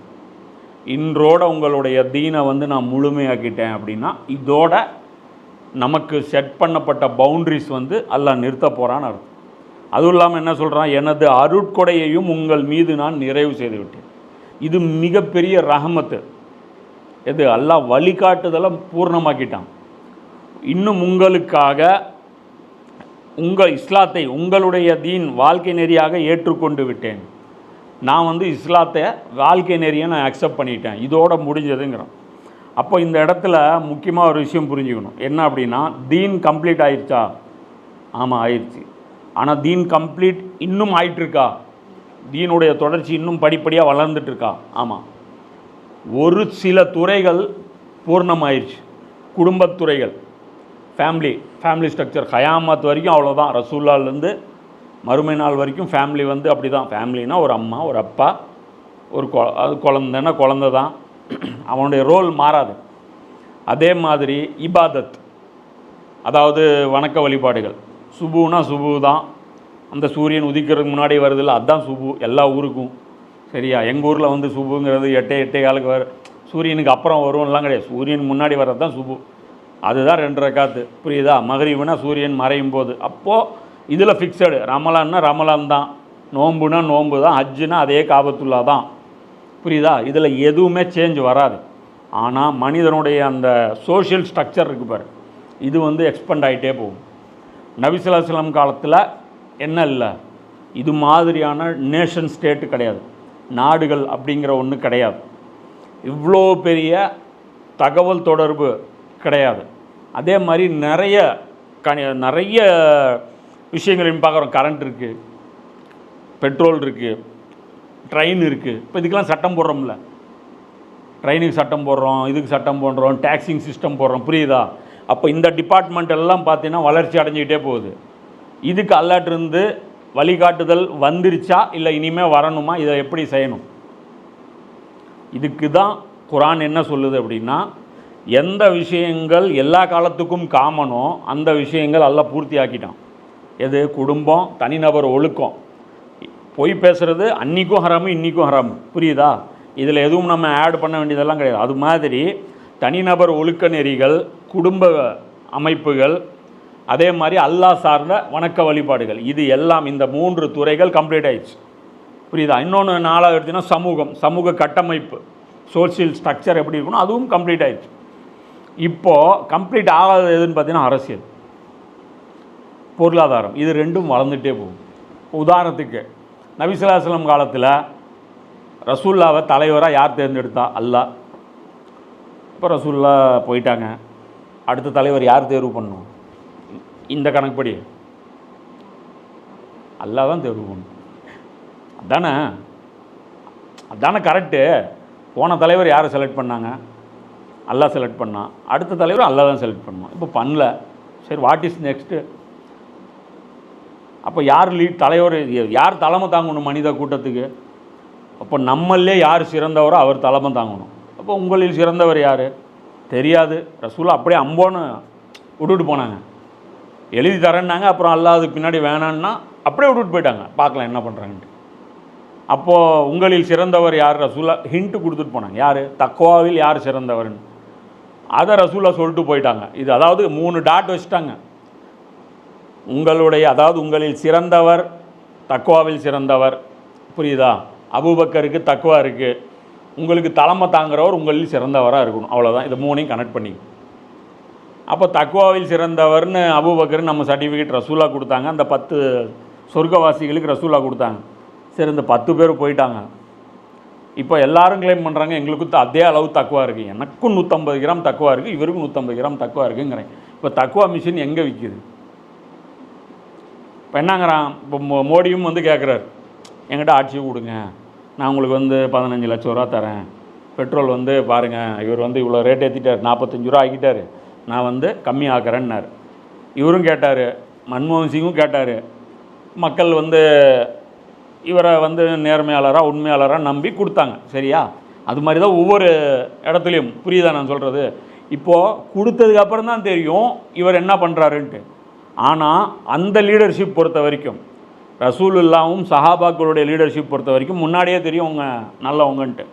S1: இன்றோட உங்களுடைய தீனை வந்து நான் முழுமையாக்கிட்டேன் அப்படின்னா இதோட நமக்கு செட் பண்ணப்பட்ட பவுண்ட்ரிஸ் வந்து அல்லாஹ் நிறுத்த போகிறான்னு அர்த்தம். அதுவும் இல்லாமல் என்ன சொல்கிறான், எனது அருட்கொடையையும் உங்கள் மீது நான் நிறைவு செய்து விட்டேன். இது மிகப்பெரிய ரஹமத்து. எது? அல்லாஹ் வழிகாட்டுதலை பூர்ணமாக்கிட்டான். இன்னும் உங்களுக்காக உங்கள் இஸ்லாத்தை உங்களுடைய தீன் வாழ்க்கை நெறியாக ஏற்றுக்கொண்டு விட்டேன். நான் வந்து இஸ்லாத்தை வாழ்க்கை நெறியை நான் அக்செப்ட் பண்ணிட்டேன், இதோட முடிஞ்சதுங்கிறான். அப்போ இந்த இடத்துல முக்கியமாக ஒரு விஷயம் புரிஞ்சுக்கணும். என்ன அப்படின்னா, தீன் கம்ப்ளீட் ஆயிடுச்சா? ஆமாம், ஆயிடுச்சு. ஆனால் தீன் கம்ப்ளீட் இன்னும் ஆயிட்டுருக்கா? தீனுடைய தொடர்ச்சி இன்னும் படிப்படியாக வளர்ந்துட்டுருக்கா? ஆமாம். ஒரு சில துறைகள் பூர்ணமாயிடுச்சு. குடும்பத்துறைகள், ஃபேமிலி ஸ்ட்ரக்சர் கயாமத் வரைக்கும் அவ்வளோதான். ரசூல்லாலேருந்து மறுமை நாள் வரைக்கும் ஃபேமிலி வந்து அப்படி தான். ஃபேமிலினா ஒரு அம்மா, ஒரு அப்பா, ஒரு அது குழந்தைன்னா குழந்தை தான், அவனுடைய ரோல் மாறாது. அதே மாதிரி இபாதத், அதாவது வணக்க வழிபாடுகள், சுபுனா சுபு தான். அந்த சூரியன் உதிக்கிறதுக்கு முன்னாடி வருதில்ல, அதுதான் சுபு எல்லா ஊருக்கும். சரியா? எங்கள் ஊரில் வந்து சுபுங்கிறது 8 வர, சூரியனுக்கு அப்புறம் வரும்லாம் கிடையாது. சூரியன் முன்னாடி வர்றது தான் சுபு. அதுதான் 2 ரக்காத்து. புரியுதா? மகரிபுனா சூரியன் மறையும் போது. அப்போது இதில் ஃபிக்ஸடு. ரமலான்னா ரமலான் தான், நோம்புனா நோம்பு தான், ஹஜ்ஜுனா அதே காபத்துல்லா தான். புரியுதா? இதில் எதுவுமே சேஞ்ச் வராது. ஆனால் மனிதனுடைய அந்த சோஷியல் ஸ்ட்ரக்சர் இருக்குது பாரு, இது வந்து எக்ஸ்பெண்ட் ஆகிட்டே போகும். நபி ஸல்லல்லாஹு அலைஹி வஸல்லம் காலத்தில் என்ன இல்லை, இது மாதிரியான நேஷன் ஸ்டேட்டு கிடையாது, நாடுகள் அப்படிங்கிற ஒன்று கிடையாது, இவ்வளோ பெரிய தகவல் தொடர்பு கிடையாது. அதே மாதிரி நிறைய விஷயங்களையும் பார்க்குறோம். கரண்ட் இருக்குது, பெட்ரோல் இருக்குது, ட்ரெயின் இருக்குது. இப்போ இதுக்கெல்லாம் சட்டம் போடுறோம்ல, ட்ரெயினுக்கு சட்டம் போடுறோம், இதுக்கு சட்டம் போடுறோம், டேக்ஸிங் சிஸ்டம் போடுறோம். புரியுதா? அப்போ இந்த டிபார்ட்மெண்ட் எல்லாம் பார்த்தீங்கன்னா வளர்ச்சி அடைஞ்சிக்கிட்டே போகுது. இதுக்கு அல்லாட்டிருந்து வழிகாட்டுதல் வந்துருச்சா இல்லை இனிமேல் வரணுமா, இதை எப்படி செய்யணும்? இதுக்கு தான் குர்ஆன் என்ன சொல்லுது அப்படின்னா, எந்த விஷயங்கள் எல்லா காலத்துக்கும் காமனோ அந்த விஷயங்கள் எல்லாம் பூர்த்தி ஆக்கிட்டான். எது? குடும்பம், தனிநபர் ஒழுக்கம். பொய் பேசுகிறது அன்றைக்கும் ஹராமு, இன்றைக்கும் ஹராமு. புரியுதா? இதில் எதுவும் நம்ம ஆட் பண்ண வேண்டியதெல்லாம் கிடையாது. அது மாதிரி தனிநபர் ஒழுக்க நெறிகள், குடும்ப அமைப்புகள், அதே மாதிரி அல்லாஹ் சார்ந்த வணக்க வழிபாடுகள், இது எல்லாம் இந்த 3 துறைகள் கம்ப்ளீட் ஆயிடுச்சு. புரியுதா? இன்னொன்று 4வது எடுத்திங்கன்னா சமூக கட்டமைப்பு, சோசியல் ஸ்ட்ரக்சர் எப்படி இருக்கணும், அதுவும் கம்ப்ளீட் ஆயிடுச்சு. இப்போது கம்ப்ளீட் ஆகாதது எதுன்னு பார்த்தீங்கன்னா அரசியல், பொருளாதாரம். இது ரெண்டும் வளர்ந்துகிட்டே போகும். உதாரணத்துக்கு நபி ஸல்லல்லாஹு அலைஹி வஸல்லம் காலத்தில் ரசூல்லாவை தலைவராக யார் தேர்ந்தெடுத்தா? அல்லாஹ். இப்போ ரசூல்லா போயிட்டாங்க, அடுத்த தலைவர் யார் தேர்வு பண்ணணும்? இந்த கணக்குப்படி அல்லாஹ் தான் தேர்வு பண்ணணும். அதானே கரெக்டு. போன தலைவர் யாரை செலக்ட் பண்ணாங்க? அல்லாஹ் செலக்ட் பண்ணான். அடுத்த தலைவர் அல்லாஹ் தான் செலக்ட் பண்ணணும். இப்போ பண்ணல, சரி, வாட் இஸ் நெக்ஸ்ட்டு? அப்போ யார் தலைவர், யார் தலைமை தாங்கணும் மனித கூட்டத்துக்கு? அப்போ நம்மளே யார் சிறந்தவரோ அவர் தலைமை தாங்கணும். அப்போ உங்களில் சிறந்தவர் யார்? தெரியாது. ரசூலா அப்படியே அம்போன்னு விட்டுட்டு போனாங்க. எழுதி தரேன்னாங்க, அப்புறம் அல்லாஹ் அதுக்கு பின்னாடி வேணான்னா அப்படியே விட்டுட்டு போயிட்டாங்க, பார்க்கலாம் என்ன பண்ணுறாங்கன்ட்டு. அப்போது உங்களில் சிறந்தவர் யார்? ரசூலா ஹிண்ட்டு கொடுத்துட்டு போனாங்க. யார்? தக்வாவில் யார் சிறந்தவர்னு. அதை ரசூலா சொல்லிட்டு போயிட்டாங்க. இது அதாவது 3 டாட் வச்சுட்டாங்க. உங்களில் சிறந்தவர், தக்வாவில் சிறந்தவர். புரியுதா? அபூபக்கருக்கு தக்வா இருக்குது, உங்களுக்கு தலைமை தாங்கிறவர் உங்களில் சிறந்தவராக இருக்கணும். அவ்வளோதான். இதை 3ஐயும் கனெக்ட் பண்ணி, அப்போ தக்வாவில் சிறந்தவர்னு அபூபக்கர் நம்ம சர்டிஃபிகேட் ரசூலா கொடுத்தாங்க. அந்த 10 சொர்க்கவாசிகளுக்கு ரசூலா கொடுத்தாங்க. சரி, இந்த 10 பேர் போயிட்டாங்க. இப்போ எல்லாரும் கிளைம் பண்ணுறாங்க எங்களுக்கு அதே அளவு தக்குவா இருக்குது, எனக்கும் 150 கிராம் தக்குவா இருக்குது, இவருக்கும் 150 கிராம் தக்குவா இருக்குங்கிறேன். இப்போ தக்குவா மிஷின் எங்கே விற்கிது? இப்போ என்னங்கிறான், இப்போ மோடியும் வந்து கேட்குறாரு, என்கிட்ட ஆட்சியை கொடுங்க, நான் உங்களுக்கு வந்து 15 லட்சம் ரூபா தரேன், பெட்ரோல் வந்து பாருங்கள், இவர் வந்து இவ்வளோ ரேட் ஏற்றிட்டார், 45 ரூபா ஆக்கிட்டார், நான் வந்து கம்மி ஆக்குறேன்னார். இவரும் கேட்டார், மன்மோகன் சிங்கும் கேட்டார். மக்கள் வந்து இவரை வந்து நேர்மையாளராக உண்மையாளராக நம்பி கொடுத்தாங்க. சரியா? அது மாதிரி தான் ஒவ்வொரு இடத்துலையும். புரியுதா நான் சொல்கிறது? இப்போது கொடுத்ததுக்கப்புறம் தான் தெரியும் இவர் என்ன பண்ணுறாருன்ட்டு. ஆனால் அந்த லீடர்ஷிப் பொறுத்த வரைக்கும், ரசூலுல்லாவும் சஹாபாக்களுடைய லீடர்ஷிப் பொறுத்த வரைக்கும் முன்னாடியே தெரியும் அவங்க நல்லவங்கன்ட்டு.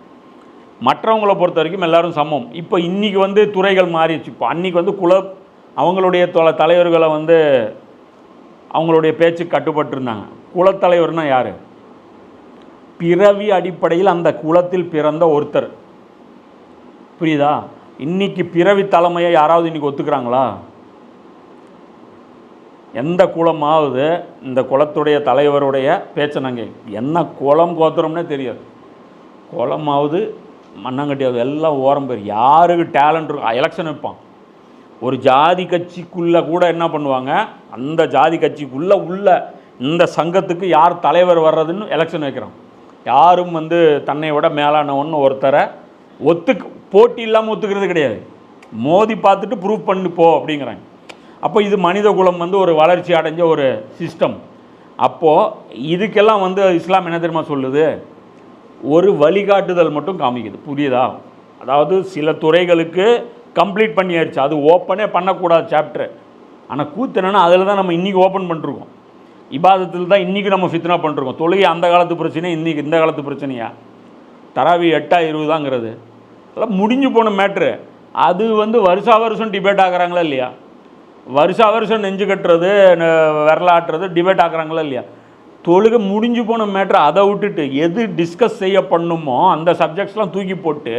S1: மற்றவங்களை பொறுத்த வரைக்கும் எல்லோரும் சமம். இப்போ இன்றைக்கி வந்து துறைகள் மாறிடுச்சு. இப்போ அன்றைக்கி வந்து அவங்களுடைய தலைவர்களை வந்து அவங்களுடைய பேச்சு கட்டுப்பட்டுருந்தாங்க. குலத்தலைவர்னால் யார்? பிறவி அடிப்படையில் அந்த குலத்தில் பிறந்த ஒருத்தர். புரியுதா? இன்றைக்கி பிறவி தலைமையை யாராவது இன்றைக்கி ஒத்துக்கிறாங்களா? எந்த குலமாவது இந்த குலத்துடைய தலைவருடைய பேச்சை நாங்கள் என்ன குலம் கோத்திரம்னே தெரியாது. குலமாவது மண்ணாங்கட்டியாவது எல்லாம் ஓரம் பேர். யாருக்கு டேலண்ட் இருக்கும் எலெக்ஷன் வைப்பான். ஒரு ஜாதி கட்சிக்குள்ளே கூட என்ன பண்ணுவாங்க, அந்த ஜாதி கட்சிக்குள்ளே உள்ள இந்த சங்கத்துக்கு யார் தலைவர் வர்றதுன்னு எலெக்ஷன் வைக்கிறான். யாரும் வந்து தன்னை விட மேலானவன்னு ஒருத்தரை போட்டி இல்லாமல் ஒத்துக்கிறது கிடையாது. மோதி பார்த்துட்டு ப்ரூவ் பண்ணி போ அப்படிங்கிறாங்க. அப்போ இது மனித குலம் வந்து ஒரு வளர்ச்சி அடைஞ்ச ஒரு சிஸ்டம். அப்போது இதுக்கெல்லாம் வந்து இஸ்லாம் என்ன தெரியுமா சொல்லுது? ஒரு வழிகாட்டுதல் மட்டும் காமிக்குது. புரியுதா? அதாவது சில துறைகளுக்கு கம்ப்ளீட் பண்ணியாச்சு, அது ஓப்பனே பண்ணக்கூடாது சாப்டர். ஆனால் கூத்து என்னன்னா அதில் தான் நம்ம இன்றைக்கி ஓப்பன் பண்ணிருக்கோம். இபாதத்தில் தான் இன்றைக்கி நம்ம ஃபித்னா பண்ணிருக்கோம். தொழுகை அந்த காலத்து பிரச்சனை, இன்றைக்கி இந்த காலத்து பிரச்சனையா? தராவி 8-20 அதெல்லாம் முடிஞ்சு போன மேட்ரு. அது வந்து வருஷம் டிபேட் ஆகிறாங்களா இல்லையா? வருஷம் நெஞ்சு கட்டுறது, விரலாட்டுறது டிபேட் ஆக்குறாங்களா இல்லையா? தொழுகை முடிஞ்சு போன மேட்ரு. அதை விட்டுட்டு எது டிஸ்கஸ் செய்ய பண்ணுமோ அந்த சப்ஜெக்ட்ஸ்லாம் தூக்கி போட்டு,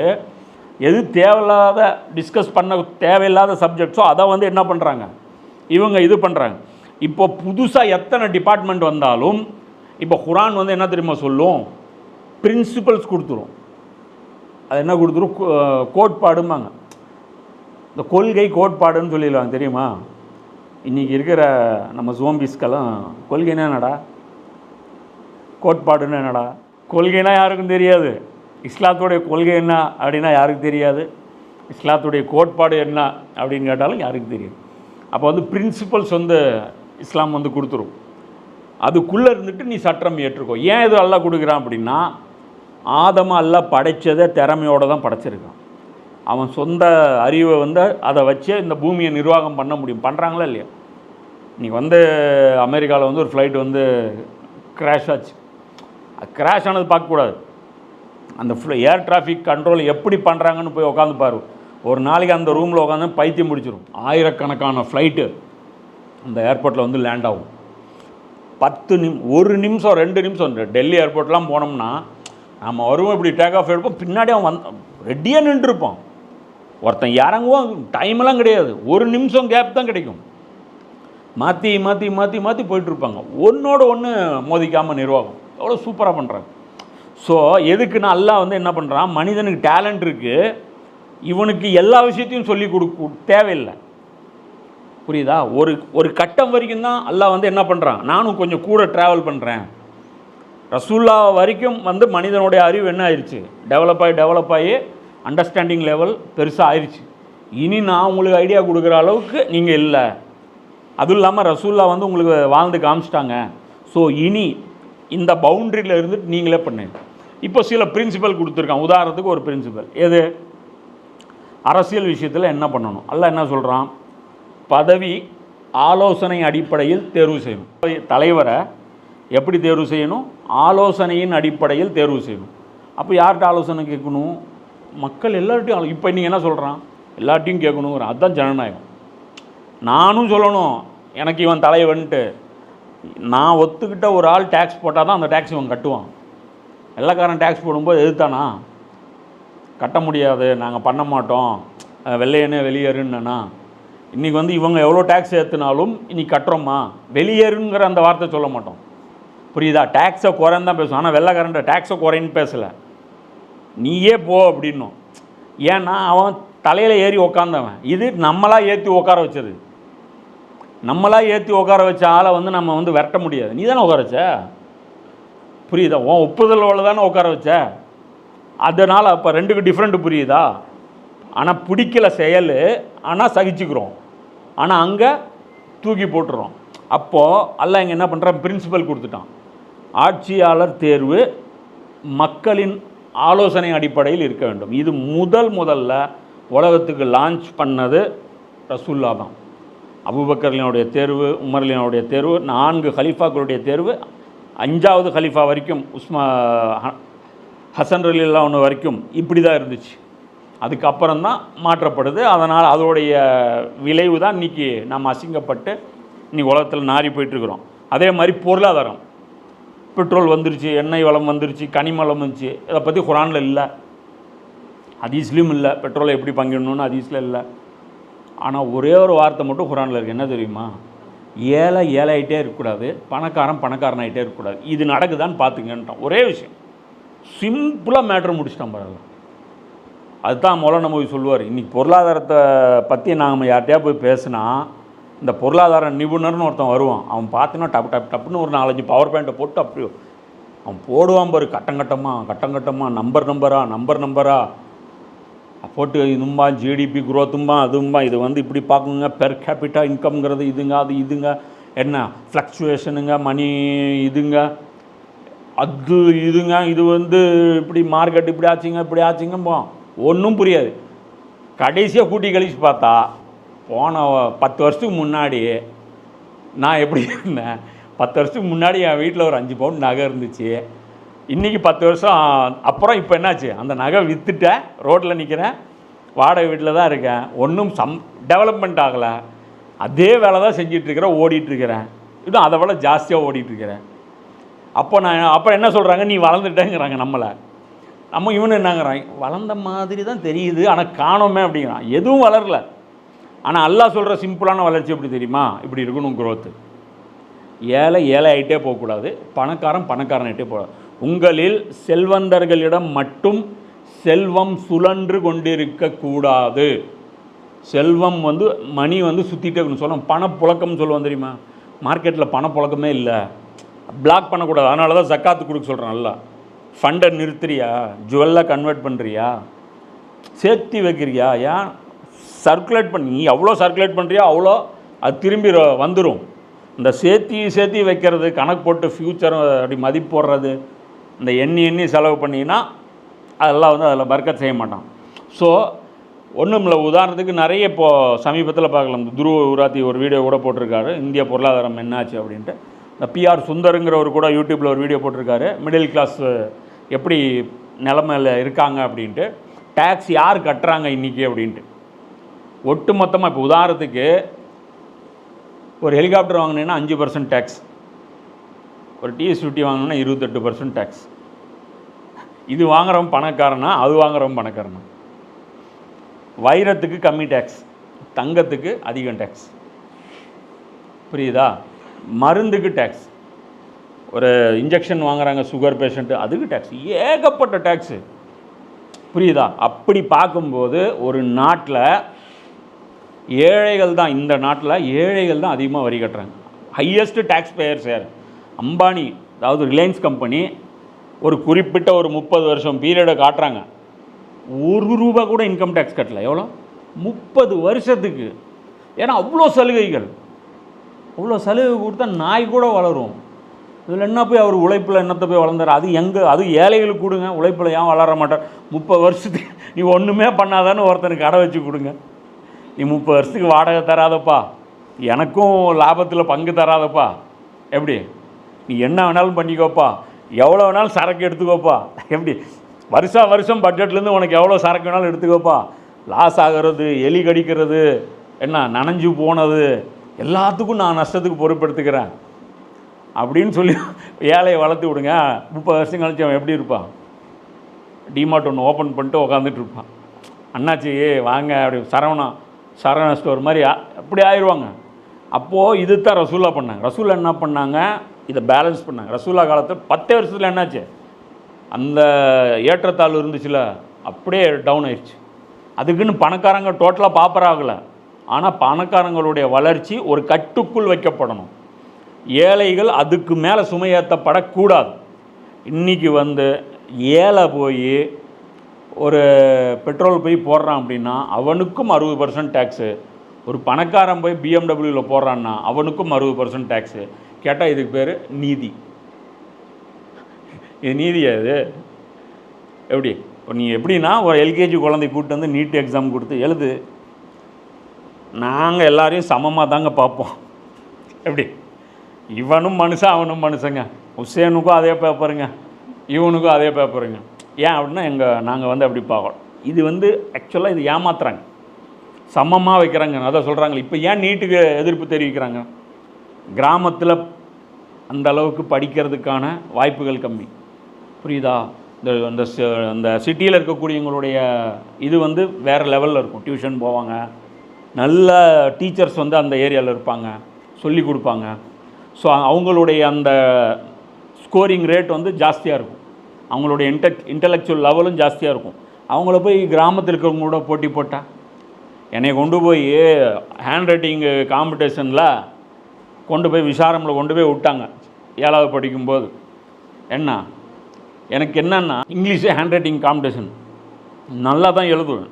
S1: எது தேவையில்லாத டிஸ்கஸ் பண்ண தேவையில்லாத சப்ஜெக்ட்ஸோ அதை வந்து என்ன பண்ணுறாங்க இவங்க இது பண்ணுறாங்க. இப்போ புதுசாக எத்தனை டிபார்ட்மெண்ட் வந்தாலும் இப்போ குரான் வந்து என்ன தெரியுமா சொல்லும்? பிரின்சிபல்ஸ் கொடுத்துரும். அது என்ன கொடுத்துரும்? கோட்பாடும்பாங்க. இந்த கொள்கை கோட்பாடுன்னு சொல்லிடுவாங்க. தெரியுமா? இன்றைக்கி இருக்கிற நம்ம ஜோம்பிஸ்கெல்லாம் கொள்கைன்னா என்னடா, கோட்பாடுன்னு என்னடா? கொள்கைனா யாருக்கும் தெரியாது. இஸ்லாத்துடைய கொள்கை என்ன அப்படின்னா யாருக்கு தெரியாது. இஸ்லாத்துடைய கோட்பாடு என்ன அப்படின்னு கேட்டாலும் யாருக்கு தெரியாது. அப்போ வந்து பிரின்சிபல்ஸ் வந்து இஸ்லாம் வந்து கொடுத்துரும். அதுக்குள்ளே இருந்துட்டு நீ சட்டம் ஏற்றுக்கோ. ஏன் இது அல்லாஹ் கொடுக்குறான் அப்படின்னா, ஆதம அல்லாஹ் படைத்ததை திறமையோடு தான் படைச்சிருக்கான். அவன் சொந்த அறிவை வந்து அதை வச்சே இந்த பூமியை நிர்வாகம் பண்ண முடியும். பண்ணுறாங்களா இல்லையா? இன்றைக்கி வந்து அமெரிக்காவில் வந்து ஒரு ஃப்ளைட் வந்து கிராஷ் ஆச்சு. கிராஷ் ஆனது பார்க்கக்கூடாது. அந்த ஏர் டிராஃபிக் கண்ட்ரோல் எப்படி பண்ணுறாங்கன்னு போய் உட்காந்து பாரு. ஒரு நாளைக்கு அந்த ரூமில் உட்காந்து பைத்தியம் முடிச்சிடும். ஆயிரக்கணக்கான ஃப்ளைட்டு அந்த ஏர்போர்ட்டில் வந்து லேண்ட் ஆகும். 1 நிமிஷம் 2 நிமிஷம். டெல்லி ஏர்போர்ட்லாம் போனோம்னா நம்ம வருவோம், இப்படி டேக் ஆஃப் எடுப்போம், பின்னாடி அவன் ரெடியாக நின்றுருப்பான். ஒருத்தன் இறங்குவோம், டைமெல்லாம் கிடையாது, 1 நிமிஷம் கேப் தான் கிடைக்கும். மாற்றி மாற்றி மாற்றி மாற்றி போயிட்டுருப்பாங்க. ஒன்றோடு ஒன்று மோதிக்காமல் நிர்வாகம் எவ்வளோ சூப்பராக பண்ணுறாங்க. ஸோ எதுக்குன்னா அல்லாஹ் வந்து என்ன பண்ணுறான், மனிதனுக்கு டேலண்ட் இருக்குது, இவனுக்கு எல்லா விஷயத்தையும் சொல்லி கொடுக்க தேவையில்லை. புரியுதா? ஒரு கட்டம் வரைக்கும் தான் அல்லாஹ் வந்து என்ன பண்ணுறான், நானும் கொஞ்சம் கூட ட்ராவல் பண்ணுறேன். ரசூல்லா வரைக்கும் வந்து மனிதனுடைய அறிவு என்ன ஆயிடுச்சு, டெவலப் ஆகி அண்டர்ஸ்டாண்டிங் லெவல் பெருசாக ஆயிடுச்சு. இனி நான் உங்களுக்கு ஐடியா கொடுக்குற அளவுக்கு நீங்கள் இல்லை. அதுவும் இல்லாமல் ரசூல்லா வந்து உங்களுக்கு வாழ்ந்து காமிச்சிட்டாங்க. ஸோ இனி இந்த பவுண்ட்ரியில் இருந்துட்டு நீங்களே பண்ணுங்க. இப்போ சில பிரின்சிபல் கொடுத்துருக்கான். உதாரணத்துக்கு ஒரு பிரின்சிபல் எது, அரசியல் விஷயத்தில் என்ன பண்ணணும். அல்லாஹ் என்ன சொல்கிறான், பதவி ஆலோசனை அடிப்படையில் தேர்வு செய்யணும். தலைவரை எப்படி தேர்வு செய்யணும், ஆலோசனையின் அடிப்படையில் தேர்வு செய்யணும். அப்போ யார்கிட்ட ஆலோசனை கேட்கணும், மக்கள் எல்லார்ட்டையும். இப்போ நீங்கள் என்ன சொல்கிறான், எல்லார்ட்டையும் கேட்கணுங்கிற, அதுதான் ஜனநாயகம். நானும் சொல்லணும் எனக்கு இவன் தலைவன்ட்டு. நான் ஒத்துக்கிட்ட ஒரு ஆள் டேக்ஸ் போட்டால் தான் அந்த டேக்ஸ் இவன் கட்டுவான். வெள்ளைக்காரன் டேக்ஸ் போடும்போது எதுத்தானா, கட்ட முடியாது, நாங்கள் பண்ண மாட்டோம், வெள்ளையனே வெளியேறுன்னா. இன்றைக்கி வந்து இவங்க எவ்வளோ டேக்ஸ் ஏற்றுனாலும் இன்றைக்கி கட்டுறோமா, வெளியேறுங்கிற அந்த வார்த்தை சொல்ல மாட்டோம். புரியுதா? டேக்ஸை குறைன்னு தான் பேசுவோம். ஆனால் வெள்ளைக்காரன் டேக்ஸை குறைன்னு பேசலை, நீயே போ அப்படின்னும். ஏன்னா அவன் தலையில் ஏறி உக்காந்தவன். இது நம்மளாக ஏற்றி உட்கார வச்சது. நம்மளாக ஏற்றி உட்கார வச்ச ஆளை வந்து நம்ம வந்து விரட்ட முடியாது. நீ தானே உட்கார வச்ச, புரியுதா? உன் ஒப்புதலோடு தானே உட்கார வச்ச. அதனால் அப்போ ரெண்டுக்கு டிஃப்ரெண்ட்டு, புரியுதா? ஆனால் பிடிக்கல செயல், ஆனால் சகிச்சுக்கிறோம், ஆனால் அங்கே தூக்கி போட்டுறோம். அப்போது அல்லாஹ் இங்கே என்ன பண்ணுறான், பிரின்சிபல் கொடுத்துட்டான். ஆட்சியாளர் தேர்வு மக்களின் ஆலோசனை அடிப்படையில் இருக்க வேண்டும். இது முதல்ல உலகத்துக்கு லான்ச் பண்ணது ரசூல்லா தான். அபூபக்கர்லினுடைய தேர்வு, உமர்லினுடைய தேர்வு, 4 கலீஃபாக்களுடைய தேர்வு, 5வது கலீஃபா வரைக்கும் ஹசன் ரலியல்லாஹு அன்ஹு வரைக்கும் இப்படி தான் இருந்துச்சு. அதுக்கப்புறம் தான் மாற்றப்படுது. அதனால் அதோடைய விளைவு தான் இன்றைக்கி நம்ம அசிங்கப்பட்டு இன்றைக்கி உலகத்தில் நாரி போயிட்டுருக்குறோம். அதே மாதிரி பொருளாதாரம், பெட்ரோல் வந்துருச்சு, எண்ணெய் வளம் வந்துருச்சு, கனிம வளம் வந்துச்சு. இதை பற்றி குரானில் இல்லை, ஹதீஸ்லையும் இல்லை. பெட்ரோலை எப்படி பங்கிடணும்னு ஹதீஸில் இல்லை. ஆனால் ஒரே ஒரு வார்த்தை மட்டும் குரானில் இருக்குது. என்ன தெரியுமா? ஏழை ஆகிட்டே இருக்கக்கூடாது, பணக்காரனாகிட்டே இருக்கக்கூடாது. இது நடக்குதான்னு பார்த்துங்கன்ட்டான். ஒரே விஷயம், சிம்பிளாக மேட்ரு முடிச்சிட்டான் பாருங்க. அதுதான் மௌலானா மௌலவி சொல்லுவார், இன்றைக்கி பொருளாதாரத்தை பற்றி நாம் யார்கிட்டையா போய் பேசினா, இந்த பொருளாதார நிபுணர்னு ஒருத்தன் வருவான். அவன் பார்த்தீங்கன்னா டப்புன்னு ஒரு 4-5 பவர் பாயிண்ட்டை போட்டு அப்படி அவன் போடுவான் பாரு, கட்டங்கட்டமாக நம்பரா போட்டு இதும்பா, ஜிடிபி குரோத்தும்பா, அதும்பா. இது வந்து இப்படி பார்க்குங்க, பெர் கேபிட்டா இன்கம்ங்கிறது இதுங்க, அது இதுங்க, என்ன ஃப்ளக்சுவேஷனுங்க, மணி இதுங்க, அது இதுங்க, இது வந்து இப்படி மார்க்கெட் இப்படி ஆச்சுங்கப்போ ஒன்றும் புரியாது. கடைசியாக கூட்டி கழிச்சு பார்த்தா போன 10 வருஷத்துக்கு முன்னாடி நான் எப்படி இருந்தேன், 10 வருஷத்துக்கு முன்னாடி என் வீட்டில் ஒரு 5 பவுன் நகை இருந்துச்சு. இன்றைக்கி 10 வருஷம் அப்புறம் இப்போ என்னாச்சு, அந்த நகை விற்றுட்டேன், ரோட்டில் நிற்கிறேன், வாடகை வீட்டில் தான் இருக்கேன், ஒன்றும் டெவலப்மெண்ட் ஆகலை, அதே வேலை தான் செஞ்சிட்ருக்கிறேன், ஓடிட்டுருக்கிறேன், இன்னும் அதை விட ஜாஸ்தியாக ஓடிட்டுருக்கிறேன். அப்புறம் என்ன சொல்கிறாங்க, நீ வளர்ந்துட்டேங்கிறாங்க நம்மளை. நம்ம இவனு என்னங்கிறான், வளர்ந்த மாதிரி தான் தெரியுது ஆனால் காணோமே அப்படிங்கிறான். எதுவும் வளரல. ஆனால் அல்லாஹ் சொல்கிற சிம்பிளான வளர்ச்சி எப்படி தெரியுமா? இப்படி இருக்கணும் குரோத்து. ஏழை ஆகிட்டே போகக்கூடாது, பணக்காரனாகிட்டே போகக்கூடாது. உங்களில் செல்வந்தர்களிடம் மட்டும் செல்வம் சுழன்று கொண்டிருக்கக்கூடாது. செல்வம் வந்து மணி வந்து சுற்றிட்டே இருக்கணும். சொல்லணும் பணப்புழக்கம்னு சொல்லுவோம் தெரியுமா? மார்க்கெட்டில் பணப்புழக்கமே இல்லை, பிளாக் பண்ணக்கூடாது. அதனால தான் ஜக்காத்து கொடுக்க சொல்கிறேன். நல்லா ஃபண்டை நிறுத்துறியா, ஜுவல்லாக கன்வெர்ட் பண்ணுறியா, சேர்த்து வைக்கிறியா, ஏன் சர்க்குலேட் பண்ணி நீ எவ்வளோ சர்க்குலேட் பண்ணுறியோ அவ்வளோ அது திரும்பி வந்துடும். இந்த சேர்த்தி வைக்கிறது, கணக்கு போட்டு ஃப்யூச்சர் அப்படி மதிப்பு போடுறது, இந்த எண்ணி செலவு பண்ணிங்கன்னா அதெல்லாம் வந்து அதில் பர்க்கத் செய்ய மாட்டான். ஸோ ஒன்றும் இல்லை. உதாரணத்துக்கு நிறைய இப்போது சமீபத்தில் பார்க்கலாம், இந்த துருவ உராத்தி ஒரு வீடியோ கூட போட்டிருக்காரு, இந்திய பொருளாதாரம் என்னாச்சு அப்படின்ட்டு. இந்த பிஆர் சுந்தருங்கிறவர் கூட யூடியூப்பில் ஒரு வீடியோ போட்டிருக்காரு, மிடில் கிளாஸ் எப்படி நிலமையில் இருக்காங்க அப்படின்ட்டு, டேக்ஸ் யார் கட்டுறாங்க இன்றைக்கி அப்படின்ட்டு. ஒட்டு மொத்தமாக இப்போ உதாரணத்துக்கு ஒரு ஹெலிகாப்டர் வாங்கினீங்கன்னா 5% டேக்ஸ், ஒரு டிஎஸ்50 வாங்கினோன்னா 28% டேக்ஸ். இது வாங்குறவன் பணக்காரனா, அது வாங்குறவன் பணக்காரனா? வைரத்துக்கு கம்மி டேக்ஸ், தங்கத்துக்கு அதிகம் டேக்ஸ். புரியுதா? மருந்துக்கு டேக்ஸ், ஒரு இன்ஜெக்ஷன் வாங்குறாங்க சுகர் பேஷண்ட்டு, அதுக்கு டேக்ஸ், ஏகப்பட்ட டேக்ஸு. புரியுதா? அப்படி பார்க்கும்போது ஒரு நாட்டில் ஏழைகள் தான், இந்த நாட்டில் ஏழைகள் தான் அதிகமாக வரி கட்டுறாங்க. ஹையஸ்ட் டேக்ஸ் பேயர்ஸ் யார்? அம்பானி, அதாவது ரிலையன்ஸ் கம்பெனி ஒரு குறிப்பிட்ட ஒரு 30 வருஷம் பீரியடை காட்டுறாங்க, ₹1 கூட இன்கம் டேக்ஸ் கட்டல. எவ்வளோ? 30 வருஷத்துக்கு. ஏன்னா அவ்வளோ சலுகைகள், அவ்வளோ சலுகை கொடுத்தா நாய் கூட வளரும். இதில் என்ன போய் அவர் உழைப்பில் என்னத்தை போய் வளர்ந்தார்? அது ஏழைகளுக்கு கொடுங்க, உழைப்பில் ஏன் வளர மாட்டார்? 30 வருஷத்துக்கு நீ ஒன்றுமே பண்ணாதான்னு ஒருத்தனுக்கு கடை வச்சு கொடுங்க. நீ 30 வருஷத்துக்கு வாடகை தராதப்பா, எனக்கும் லாபத்தில் பங்கு தராதப்பா, எப்படி? நீ என்ன வேணாலும் பண்ணிக்கோப்பா, எவ்வளோ வேணாலும் சரக்கு எடுத்துக்கோப்பா, எப்படி? வருஷம் பட்ஜெட்லேருந்து உனக்கு எவ்வளோ சரக்கு வேணாலும் எடுத்துக்கோப்பா, லாஸ் ஆகிறது, எலி கடிக்கிறது, என்ன நனைஞ்சு போனது எல்லாத்துக்கும் நான் நஷ்டத்துக்கு பொறுப்பெடுத்துக்கிறேன் அப்படின்னு சொல்லி ஏழையை வளர்த்து விடுங்க. 30 வருஷம் கழிச்சு அவன் எப்படி இருப்பான்? டிமார்ட் ஒன்று ஓப்பன் பண்ணிட்டு உக்காந்துட்டு இருப்பான். அண்ணாச்சி வாங்க அப்படி சரவணா ஸ்டோர் மாதிரி அப்படி ஆயிடுவாங்க. அப்போது இது தான் ரசூலா பண்ணாங்க. ரசூலா என்ன பண்ணாங்க? இதை பேலன்ஸ் பண்ணாங்க. ரசூலா காலத்தில் 10 வருஷத்தில் என்னாச்சு? அந்த ஏற்றத்தாழ்வு இருந்துச்சுல, அப்படியே டவுன் ஆயிடுச்சு. அதுக்குன்னு பணக்காரங்க டோட்டலாக பாப்பர் ஆகலை. ஆனால் பணக்காரங்களுடைய வளர்ச்சி ஒரு கட்டுக்குள் வைக்கப்படணும். ஏழைகள் அதுக்கு மேலே சுமையேற்றப்படக்கூடாது. இன்றைக்கி வந்து ஏழை போய் ஒரு பெட்ரோல் போய் போடுறான் அப்படின்னா அவனுக்கும் 60% டேக்ஸு. ஒரு பணக்காரன் போய் பிஎம்டபிள்யூவில் போடுறான்னா அவனுக்கும் 60% டேக்ஸு. கேட்டால் இதுக்கு பேர் நீதி. இது நீதியா? இது எப்படி இப்போ நீ எப்படின்னா ஒரு எல்கேஜி குழந்தை கூப்பிட்டு வந்து நீட் எக்ஸாம் கொடுத்து எழுது, நாங்கள் எல்லாரையும் சமமாக தாங்க பார்ப்போம். எப்படி இவனும் மனுஷன் அவனும் மனுஷங்க, உசேனுக்கும் அதே பேப்பருங்க இவனுக்கும் அதே பேப்பருங்க. ஏன் அப்படின்னா நாங்கள் வந்து அப்படி பார்க்கணும். இது வந்து ஆக்சுவலாக இது ஏமாத்துறாங்க, சமமாக வைக்கிறாங்க. அதான் சொல்கிறாங்க. இப்போ ஏன் நீட்டுக்கு எதிர்ப்பு தெரிவிக்கிறாங்க? கிராமத்தில் அந்த அளவுக்கு படிக்கிறதுக்கான வாய்ப்புகள் கம்மி, புரியுதா? இந்த சிட்டியில் இருக்கக்கூடியவங்களுடைய இது வந்து வேறு லெவலில் இருக்கும். டியூஷன் போவாங்க, நல்ல டீச்சர்ஸ் வந்து அந்த ஏரியாவில் இருப்பாங்க, சொல்லி கொடுப்பாங்க. ஸோ அவங்களுடைய அந்த ஸ்கோரிங் ரேட் வந்து ஜாஸ்தியாக இருக்கும், அவங்களுடைய இன்டலெக்சுவல் லெவலும் ஜாஸ்தியாக இருக்கும். அவங்கள போய் கிராமத்தில் இருக்கிறவங்க கூட போட்டி போட்டால், என்னை கொண்டு போய் ஹேண்ட் ரைட்டிங்கு காம்படிஷனில் கொண்டு போய் விசாரமில் கொண்டு போய் விட்டாங்க 7வது படிக்கும்போது. எனக்கு என்னென்னா இங்கிலீஷு ஹேண்ட் ரைட்டிங் காம்படிஷன் நல்லா தான் எழுதுவேன்,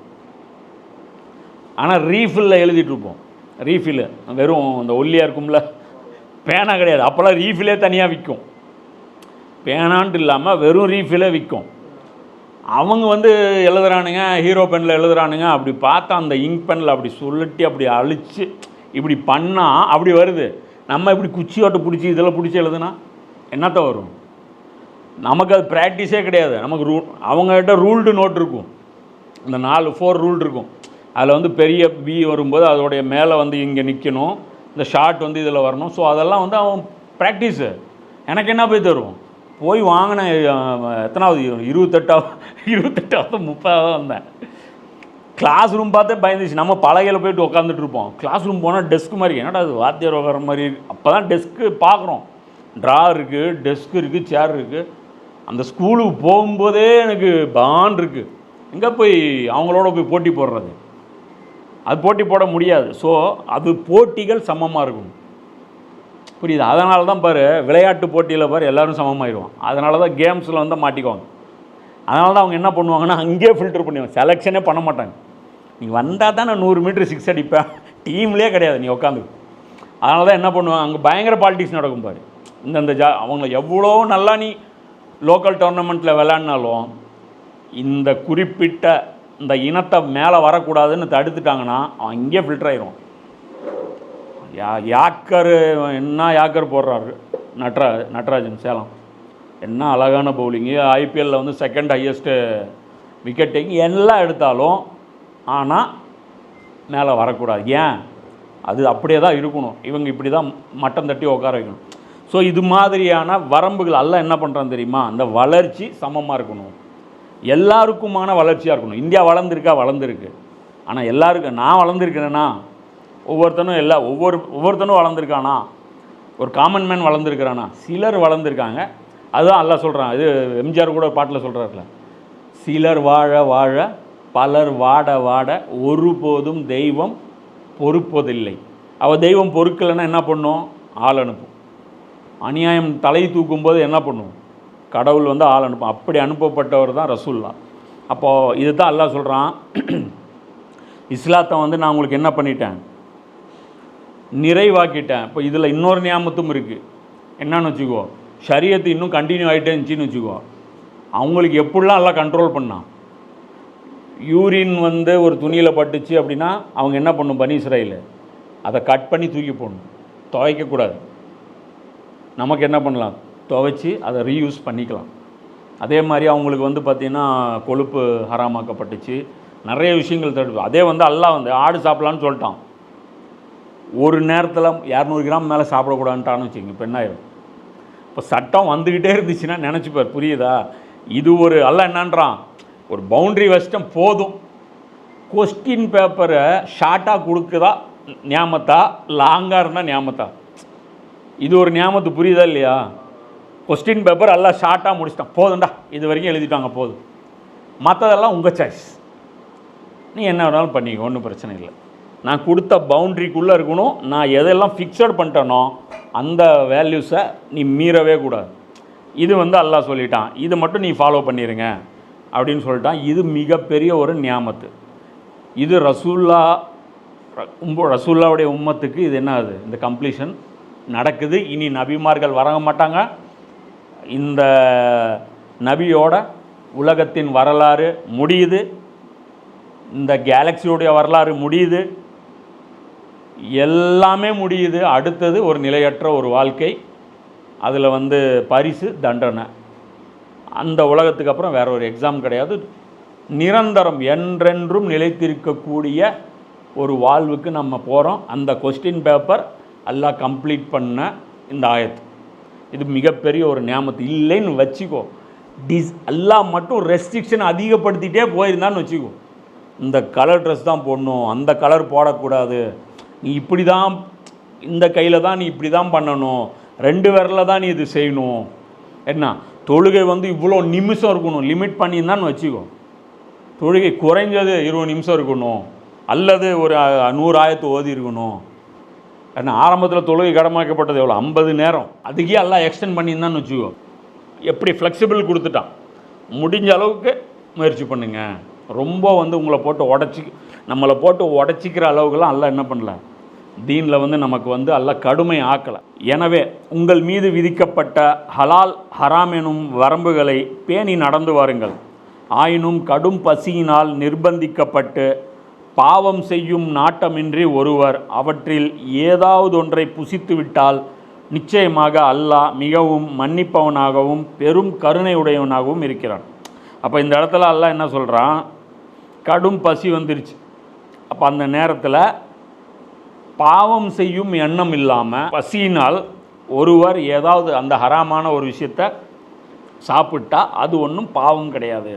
S1: ஆனால் ரீஃபில்லில் எழுதிட்டுருப்போம். ரீஃபில்லு வெறும் இந்த ஒல்லியாக இருக்கும்ல, பேனா கிடையாது. அப்போல்லாம் ரீஃபிலே தனியாக விற்கும், பேனான்ட்டு இல்லாமல் வெறும் ரீஃபிலே விற்கும். அவங்க வந்து எழுதுறானுங்க, ஹீரோ பெனில் எழுதுறானுங்க. அப்படி பார்த்தா அந்த இங்க் பெனில் அப்படி சுருட்டி அப்படி அழித்து இப்படி பண்ணால் அப்படி வருது. நம்ம இப்படி குச்சியோட்டு பிடிச்சி இதெல்லாம் பிடிச்சி எழுதுனா என்னத்த வரும்? நமக்கு அது ப்ராக்டிஸே கிடையாது. நமக்கு அவங்ககிட்ட ரூல்டு நோட் இருக்கும், இந்த 4 ரூல் இருக்கும். அதில் வந்து பெரிய பி வரும்போது அதோடைய மேலே வந்து இங்கே நிற்கணும், இந்த ஷார்ட் வந்து இதில் வரணும். ஸோ அதெல்லாம் வந்து அவன் ப்ராக்டிஸு. எனக்கு என்ன போய் தரும்? போய் வாங்கினேன் எத்தனாவது 28வது 30வது வந்தேன். கிளாஸ் ரூம் பார்த்தே பயந்துச்சு. நம்ம பலகையில் போய்ட்டு உட்காந்துட்டு இருப்போம். கிளாஸ் ரூம் போனால் டெஸ்க் மாதிரி, என்னடா அது வாத்தியார் உட்கார மாதிரி. அப்போ தான் டெஸ்க்கு பார்க்குறோம், ட்ரா இருக்குது, டெஸ்க் இருக்குது, சேர் இருக்குது. அந்த ஸ்கூலுக்கு போகும்போதே எனக்கு பான் இருக்குது. எங்கே போய் அவங்களோட போய் போட்டி போடுறது? அது போட்டி போட முடியாது. ஸோ அது போட்டிகள் சமமாக இருக்கும், புரியுது? அதனால தான் பாரு, விளையாட்டு போட்டியில் பாரு எல்லோரும் சமமாகிடுவான். அதனால தான் கேம்ஸில் வந்து மாட்டிக்குவாங்க. அதனால தான் அவங்க என்ன பண்ணுவாங்கன்னா அங்கேயே ஃபில்டர் பண்ணுவாங்க, செலெக்ஷனே பண்ண மாட்டாங்க. நீ வந்தால் தான் நான் 100 மீட்டர் 6 அடிப்பேன், டீம்லேயே கிடையாது நீ உட்காந்து. அதனால தான் என்ன பண்ணுவாங்க, அங்கே பயங்கர பாலிட்டிக்ஸ் நடக்கும் பாரு. இந்த அவங்க எவ்வளோ நல்லா நீ லோக்கல் டோர்னமெண்ட்டில் விளையாடினாலும் இந்த குறிப்பிட்ட இந்த இனத்தை மேலே வரக்கூடாதுன்னு தடுத்துட்டாங்கன்னா அவன் இங்கேயே ஃபில்டர் ஆயிரும். யாக்கர் என்ன யாக்கர் போடுறாரு நட்ராஜன் சேலம், என்ன அழகான பவுலிங்கு. ஐபிஎல்லில் வந்து 2nd ஹையஸ்ட்டு விக்கெட் டேக்கிங் எல்லாம் எடுத்தாலும், ஆனால் மேலே வரக்கூடாது. ஏன்? அது அப்படியே தான் இருக்கணும். இவங்க இப்படி தான் மட்டம் தட்டி உட்கார வைக்கணும். ஸோ இது மாதிரியான வரம்புகள் எல்லாம் என்ன பண்ணுறான்னு தெரியுமா? அந்த வளர்ச்சி சமமாக இருக்கணும், எல்லாருக்குமான வளர்ச்சியாக இருக்கணும். இந்தியா வளர்ந்துருக்கு. ஆனால் எல்லாருக்கும் நான் வளர்ந்துருக்கிறேன்னா, ஒவ்வொருத்தனும் வளர்ந்துருக்கானா? ஒரு காமன் மேன் வளர்ந்துருக்கிறானா? சிலர் வளர்ந்துருக்காங்க. அதுதான் அல்லாஹ் சொல்கிறான். இது எம்ஜிஆர் கூட பாட்டில் சொல்கிறார்ல, சிலர் வாழ வாழ பலர் வாட வாட ஒருபோதும் தெய்வம் பொறுப்பதில்லை. அவள் தெய்வம் பொறுக்கலைன்னா என்ன பண்ணும்? ஆள் அனுப்பும். அநியாயம் தலை தூக்கும்போது என்ன பண்ணும்? கடவுள் வந்து ஆள் அனுப்பும். அப்படி அனுப்பப்பட்டவர் தான் ரசூல்லா. அப்போது இது தான் அல்லாஹ் சொல்கிறான், இஸ்லாத்தை வந்து நான் உங்களுக்கு என்ன பண்ணிட்டேன்? நிறைவாக்கிட்டேன். இப்போ இதில் இன்னொரு நியாமத்தும் இருக்குது. என்னன்னு வச்சுக்கோ, ஷரியத்து இன்னும் கண்டினியூ ஆகிட்டே இருந்துச்சின்னு வச்சுக்கோ. அவங்களுக்கு எப்படிலாம் எல்லாம் கண்ட்ரோல் பண்ணான். யூரின் வந்து ஒரு துணியில் பட்டுச்சு அப்படின்னா அவங்க என்ன பண்ணும்? பனி இஸ்ராயேல் அதை கட் பண்ணி தூக்கி போடணும், துவைக்கக்கூடாது. நமக்கு என்ன பண்ணலாம்? துவைச்சி அதை ரீயூஸ் பண்ணிக்கலாம். அதே மாதிரி அவங்களுக்கு வந்து பார்த்திங்கன்னா கொழுப்பு ஹராமாக்கப்பட்டுச்சு, நிறைய விஷயங்கள் தடுப்பு. அதே வந்து அல்லாஹ் வந்து ஆடு சாப்பிட்லான்னு சொல்லிட்டான். ஒரு நேரத்தில் 200 கிராம் மேலே சாப்பிடக்கூடாதுன்ட்டான்னு வச்சுக்கோங்க. இப்போ என்ன ஆயிடும்? இப்போ சட்டம் வந்துக்கிட்டே இருந்துச்சுன்னா நினச்சிப்பார், புரியுதா? இது ஒரு அல்லாஹ் என்னன்றான், ஒரு பவுண்ட்ரி வச்சிட்டம் போதும். கொஸ்டின் பேப்பரை ஷார்ட்டாக கொடுக்குதா ஞாபகத்தா, லாங்காக இருந்தால் ஞாபகத்தா? இது ஒரு ஞாபகத்து, புரியுதா இல்லையா? கொஸ்டின் பேப்பர் எல்லாம் ஷார்ட்டாக முடிச்சிட்டான், போதும்டா இது வரைக்கும் எழுதிட்டாங்க போதும், மற்றதெல்லாம் உங்கள் சாய்ஸ், நீ என்ன வேணாலும் பண்ணிக்க, ஒன்றும் பிரச்சனை இல்லை. நான் கொடுத்த பவுண்ட்ரிக்குள்ளே இருக்கணும். நான் எதெல்லாம் ஃபிக்ஸட் பண்ணிட்டேனோ அந்த வேல்யூஸை நீ மீறவே கூடாது. இது வந்து அல்லாஹ் சொல்லிட்டான், இது மட்டும் நீ ஃபாலோ பண்ணிடுங்க அப்படின்னு சொல்லிட்டான். இது மிகப்பெரிய ஒரு நியாமத்து. இது ரசூல்லாவுடைய உம்மத்துக்கு இது என்ன ஆகுது? இந்த கம்ப்ளீஷன் நடக்குது. இனி நபிமார்கள் வர மாட்டாங்க. இந்த நபியோட உலகத்தின் வரலாறு முடியுது, இந்த கேலக்சியோடைய வரலாறு முடியுது, எல்லாமே முடியுது. அடுத்தது ஒரு நிலையற்ற ஒரு வாழ்க்கை, அதில் பரிசு தண்டனை. அந்த உலகத்துக்கு அப்புறம் வேற ஒரு எக்ஸாம் கிடையாது. நிரந்தரம் என்றென்றும் நிலைத்திருக்கக்கூடிய ஒரு வாழ்வுக்கு நம்ம போகிறோம். அந்த கொஸ்டின் பேப்பர் எல்லாம் கம்ப்ளீட் பண்ண இந்த ஆயத்து, இது மிகப்பெரிய ஒரு நியாமத்து. இல்லைன்னு வச்சுக்கோ, எல்லாம் மட்டும் ரெஸ்ட்ரிக்ஷன் அதிகப்படுத்திகிட்டே போயிருந்தான்னு வச்சுக்கோ, இந்த கலர் ட்ரெஸ் தான் போடணும், அந்த கலர் போடக்கூடாது, நீ இப்படி தான், இந்த கையில் தான் நீ இப்படி தான் பண்ணணும், 2 விரலில் தான் நீ இது செய்யணும், என்ன தொழுகை இவ்வளோ நிமிஷம் இருக்கணும் லிமிட் பண்ணியிருந்தான்னு வச்சுக்கோ, தொழுகை குறைஞ்சது 20 நிமிஷம் இருக்கணும், அல்லது ஒரு 100 ஆயத்து ஓதி இருக்கணும். ஏன்னா ஆரம்பத்தில் தொழுகை கடமாக்கப்பட்டது எவ்வளோ, 50 நேரம், அதுக்கே எல்லாம் எக்ஸ்டெண்ட் பண்ணியிருந்தான்னு வச்சுக்கோ. எப்படி ஃப்ளெக்சிபிள் கொடுத்துட்டான். முடிஞ்ச அளவுக்கு முயற்சி பண்ணுங்கள். ரொம்ப உங்களை போட்டு நம்மளை போட்டு உடச்சிக்கிற அளவுக்குலாம் எல்லாம் என்ன பண்ணல, தீனில் நமக்கு எல்லாம் கடுமை ஆக்கலை. எனவே உங்கள் மீது விதிக்கப்பட்ட ஹலால் ஹராம் எனும் வரம்புகளை பேணி நடந்து வாருங்கள். ஆயினும் கடும் பசியினால் நிர்பந்திக்கப்பட்டு பாவம் செய்யும் நாட்டமின்றி ஒருவர் அவற்றில் ஏதாவது ஒன்றை புசித்து விட்டால் நிச்சயமாக அல்லாஹ் மிகவும் மன்னிப்பவனாகவும் பெரும் கருணை உடையவனாகவும் இருக்கிறான். அப்போ இந்த இடத்துல அல்லாஹ் என்ன சொல்கிறான், கடும் பசி வந்துருச்சு. அப்போ அந்த நேரத்தில் பாவம் செய்யும் எண்ணம் இல்லாமல் பசியினால் ஒருவர் ஏதாவது அந்த ஹராமான ஒரு விஷயத்தை சாப்பிட்டா அது ஒன்றும் பாவம் கிடையாது.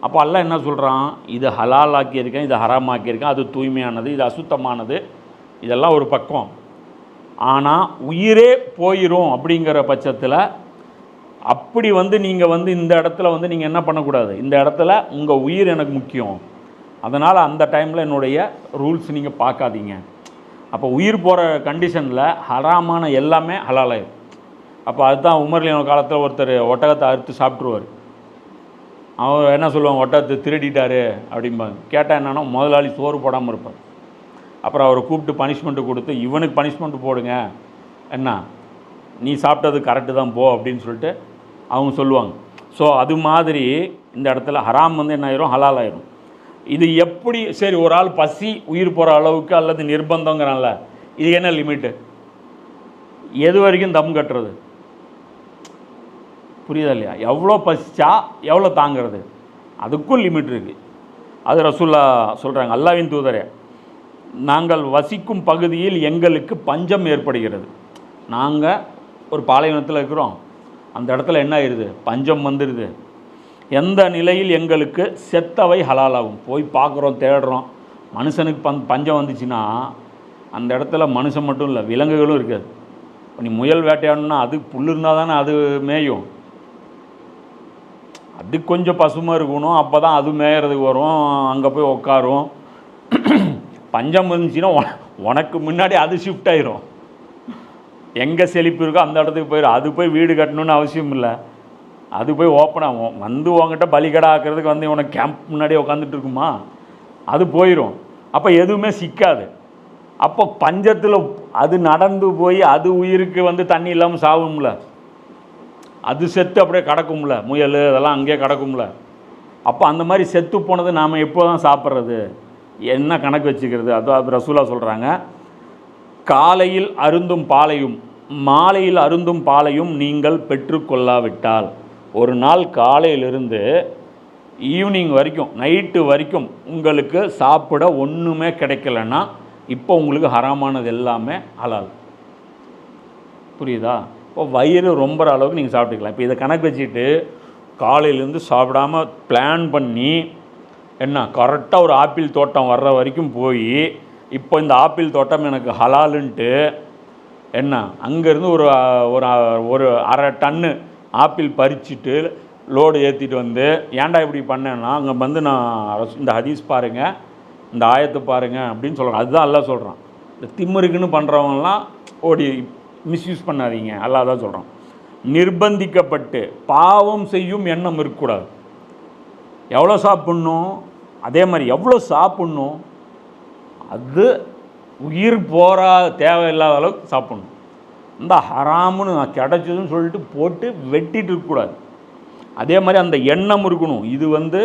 S1: அப்போ அல்லாஹ் என்ன சொல்கிறான், இது ஹலால் ஆக்கியிருக்கேன், இது ஹராம் ஆக்கியிருக்கேன், அது தூய்மையானது, இது அசுத்தமானது, இதெல்லாம் ஒரு பக்கம். ஆனால் உயிரே போயிடும் அப்படிங்கிற பட்சத்தில் அப்படி நீங்கள் இந்த இடத்துல நீங்கள் என்ன பண்ணக்கூடாது, இந்த இடத்துல உங்கள் உயிர் எனக்கு முக்கியம், அதனால் அந்த டைமில் என்னுடைய ரூல்ஸ் நீங்கள் பார்க்காதீங்க. அப்போ உயிர் போகிற கண்டிஷனில் ஹராமான எல்லாமே ஹலாலாயிரும். அப்போ அதுதான் உமர்லியான காலத்தில் ஒருத்தர் ஒட்டகத்தை அறுத்து சாப்பிட்ருவார். அவர் என்ன சொல்லுவாங்க, ஒட்டகத்தை திருடிட்டார் அப்படிம்பாங்க. கேட்டால் என்னன்னா, முதலாளி சோறு போடாமல் இருப்பார். அப்புறம் அவரை கூப்பிட்டு பனிஷ்மெண்ட்டு கொடுத்து, இவனுக்கு பனிஷ்மெண்ட்டு போடுங்க, என்ன நீ சாப்பிட்டது கரெக்டு தான் போ அப்படின்னு சொல்லிட்டு அவங்க சொல்லுவாங்க. ஸோ அது மாதிரி இந்த இடத்துல ஹராம் என்ன ஆயிரும், ஹலால் ஆயிரும். இது எப்படி சரி, ஒரு ஆள் பசி உயிர் போகிற அளவுக்கு அல்லது நிர்பந்தங்கிறான்ல, இது என்ன லிமிட்டு, எது வரைக்கும் தம் கட்டுறது, புரியுதா இல்லையா? எவ்வளோ பசிச்சா எவ்வளோ தாங்கிறது, அதுக்கும் லிமிட் இருக்குது. அது ரசூல்லா சொல்கிறாங்க, அல்லாஹ்வின் தூதரே, நாங்கள் வசிக்கும் பகுதியில் எங்களுக்கு பஞ்சம் ஏற்படுகிறது. நாங்கள் ஒரு பாலைவனத்தில் இருக்கிறோம், அந்த இடத்துல என்ன ஆயிடுது, பஞ்சம் வந்துடுது. எந்த நிலையில் எங்களுக்கு செத்தவை ஹலாலாகும். போய் பார்க்குறோம், தேடுறோம், மனுஷனுக்கு பஞ்சம் வந்துச்சுன்னா அந்த இடத்துல மனுஷன் மட்டும் இல்லை, விலங்குகளும் இருக்காது. இப்போ நீ முயல் வேட்டையாடணுன்னா அது புல் இருந்தால் தானே அது மேயும், அது கொஞ்சம் பசுமை இருக்கணும், அப்போ தான் அது மேயறதுக்கு வரும், அங்கே போய் உட்காரும். பஞ்சம் வந்துச்சுன்னா உனக்கு முன்னாடி அது ஷிஃப்ட் ஆயிரும், எங்கே செழிப்பு இருக்கோ அந்த இடத்துக்கு போயிடும். அது போய் வீடு கட்டணுன்னு அவசியம் இல்லை, அது போய் ஓப்பனாகும். உங்ககிட்ட பலிகடை ஆக்கிறதுக்கு உனக்கு கேம்ப் முன்னாடியே உட்காந்துட்டு இருக்குமா, அது போயிடும். அப்போ எதுவுமே சிக்காது. அப்போ பஞ்சத்தில் அது நடந்து போய் அது உயிருக்கு தண்ணி இல்லாமல் சாகும்ல, அது செத்து அப்படியே கிடக்கும்ல, முயல் அதெல்லாம் அங்கேயே கிடக்கும்ல. அப்போ அந்த மாதிரி செத்து போனது நாம் எப்போ தான் சாப்பிட்றது, என்ன கணக்கு வச்சுக்கிறது? அது ரசூலா சொல்கிறாங்க, காலையில் அருந்தும் பாலையும் மாலையில் அருந்தும் பாலையும் நீங்கள் பெற்றுக்கொள்ளாவிட்டால், ஒரு நாள் காலையிலிருந்து ஈவினிங் வரைக்கும், நைட்டு வரைக்கும் உங்களுக்கு சாப்பிட ஒன்றுமே கிடைக்கலன்னா இப்போ உங்களுக்கு ஹராமானது எல்லாமே ஹலால். புரியுதா? இப்போ வயிறு ரொம்ப அளவுக்கு நீங்கள் சாப்பிட்டுக்கலாம். இப்போ இதை கணக்கு வச்சுட்டு காலையிலேருந்து சாப்பிடாமல் பிளான் பண்ணி என்ன கரெக்டாக ஒரு ஆப்பிள் தோட்டம் வர்ற வரைக்கும் போய், இப்போ இந்த ஆப்பிள் தோட்டம் எனக்கு ஹலாலுன்ட்டு என்ன அங்கேருந்து ஒரு ஒரு ஒரு அரை டன்னு ஆப்பிள் பறிச்சுட்டு லோடு ஏற்றிட்டு ஏன்டா இப்படி பண்ணேன்னா, அங்கே நான் இந்த ஹதீஸ் பாருங்கள், இந்த ஆயத்தை பாருங்கள் அப்படின்னு சொல்கிறேன். அதுதான் அல்லாஹ் சொல்கிறான். இந்த திம்முருக்குன்னு பண்ணுறவங்கலாம் ஓடி மிஸ்யூஸ் பண்ணாதீங்க, அல்லாஹ் தான் சொல்கிறான். நிர்பந்திக்கப்பட்டு பாவம் செய்யும் எண்ணம் இருக்கக்கூடாது. எவ்வளோ சாப்பிட்ணும், அதே மாதிரி எவ்வளோ சாப்பிட்ணும், அது உயிர் போகிறா தேவையில்லாத அளவுக்கு சாப்பிட்ணும். இந்த ஹராமுன்னு கிடச்சதுன்னு சொல்லிட்டு போட்டு வெட்டிட்டு இருக்கக்கூடாது. அதே மாதிரி அந்த எண்ணம் இருக்கணும், இது வந்து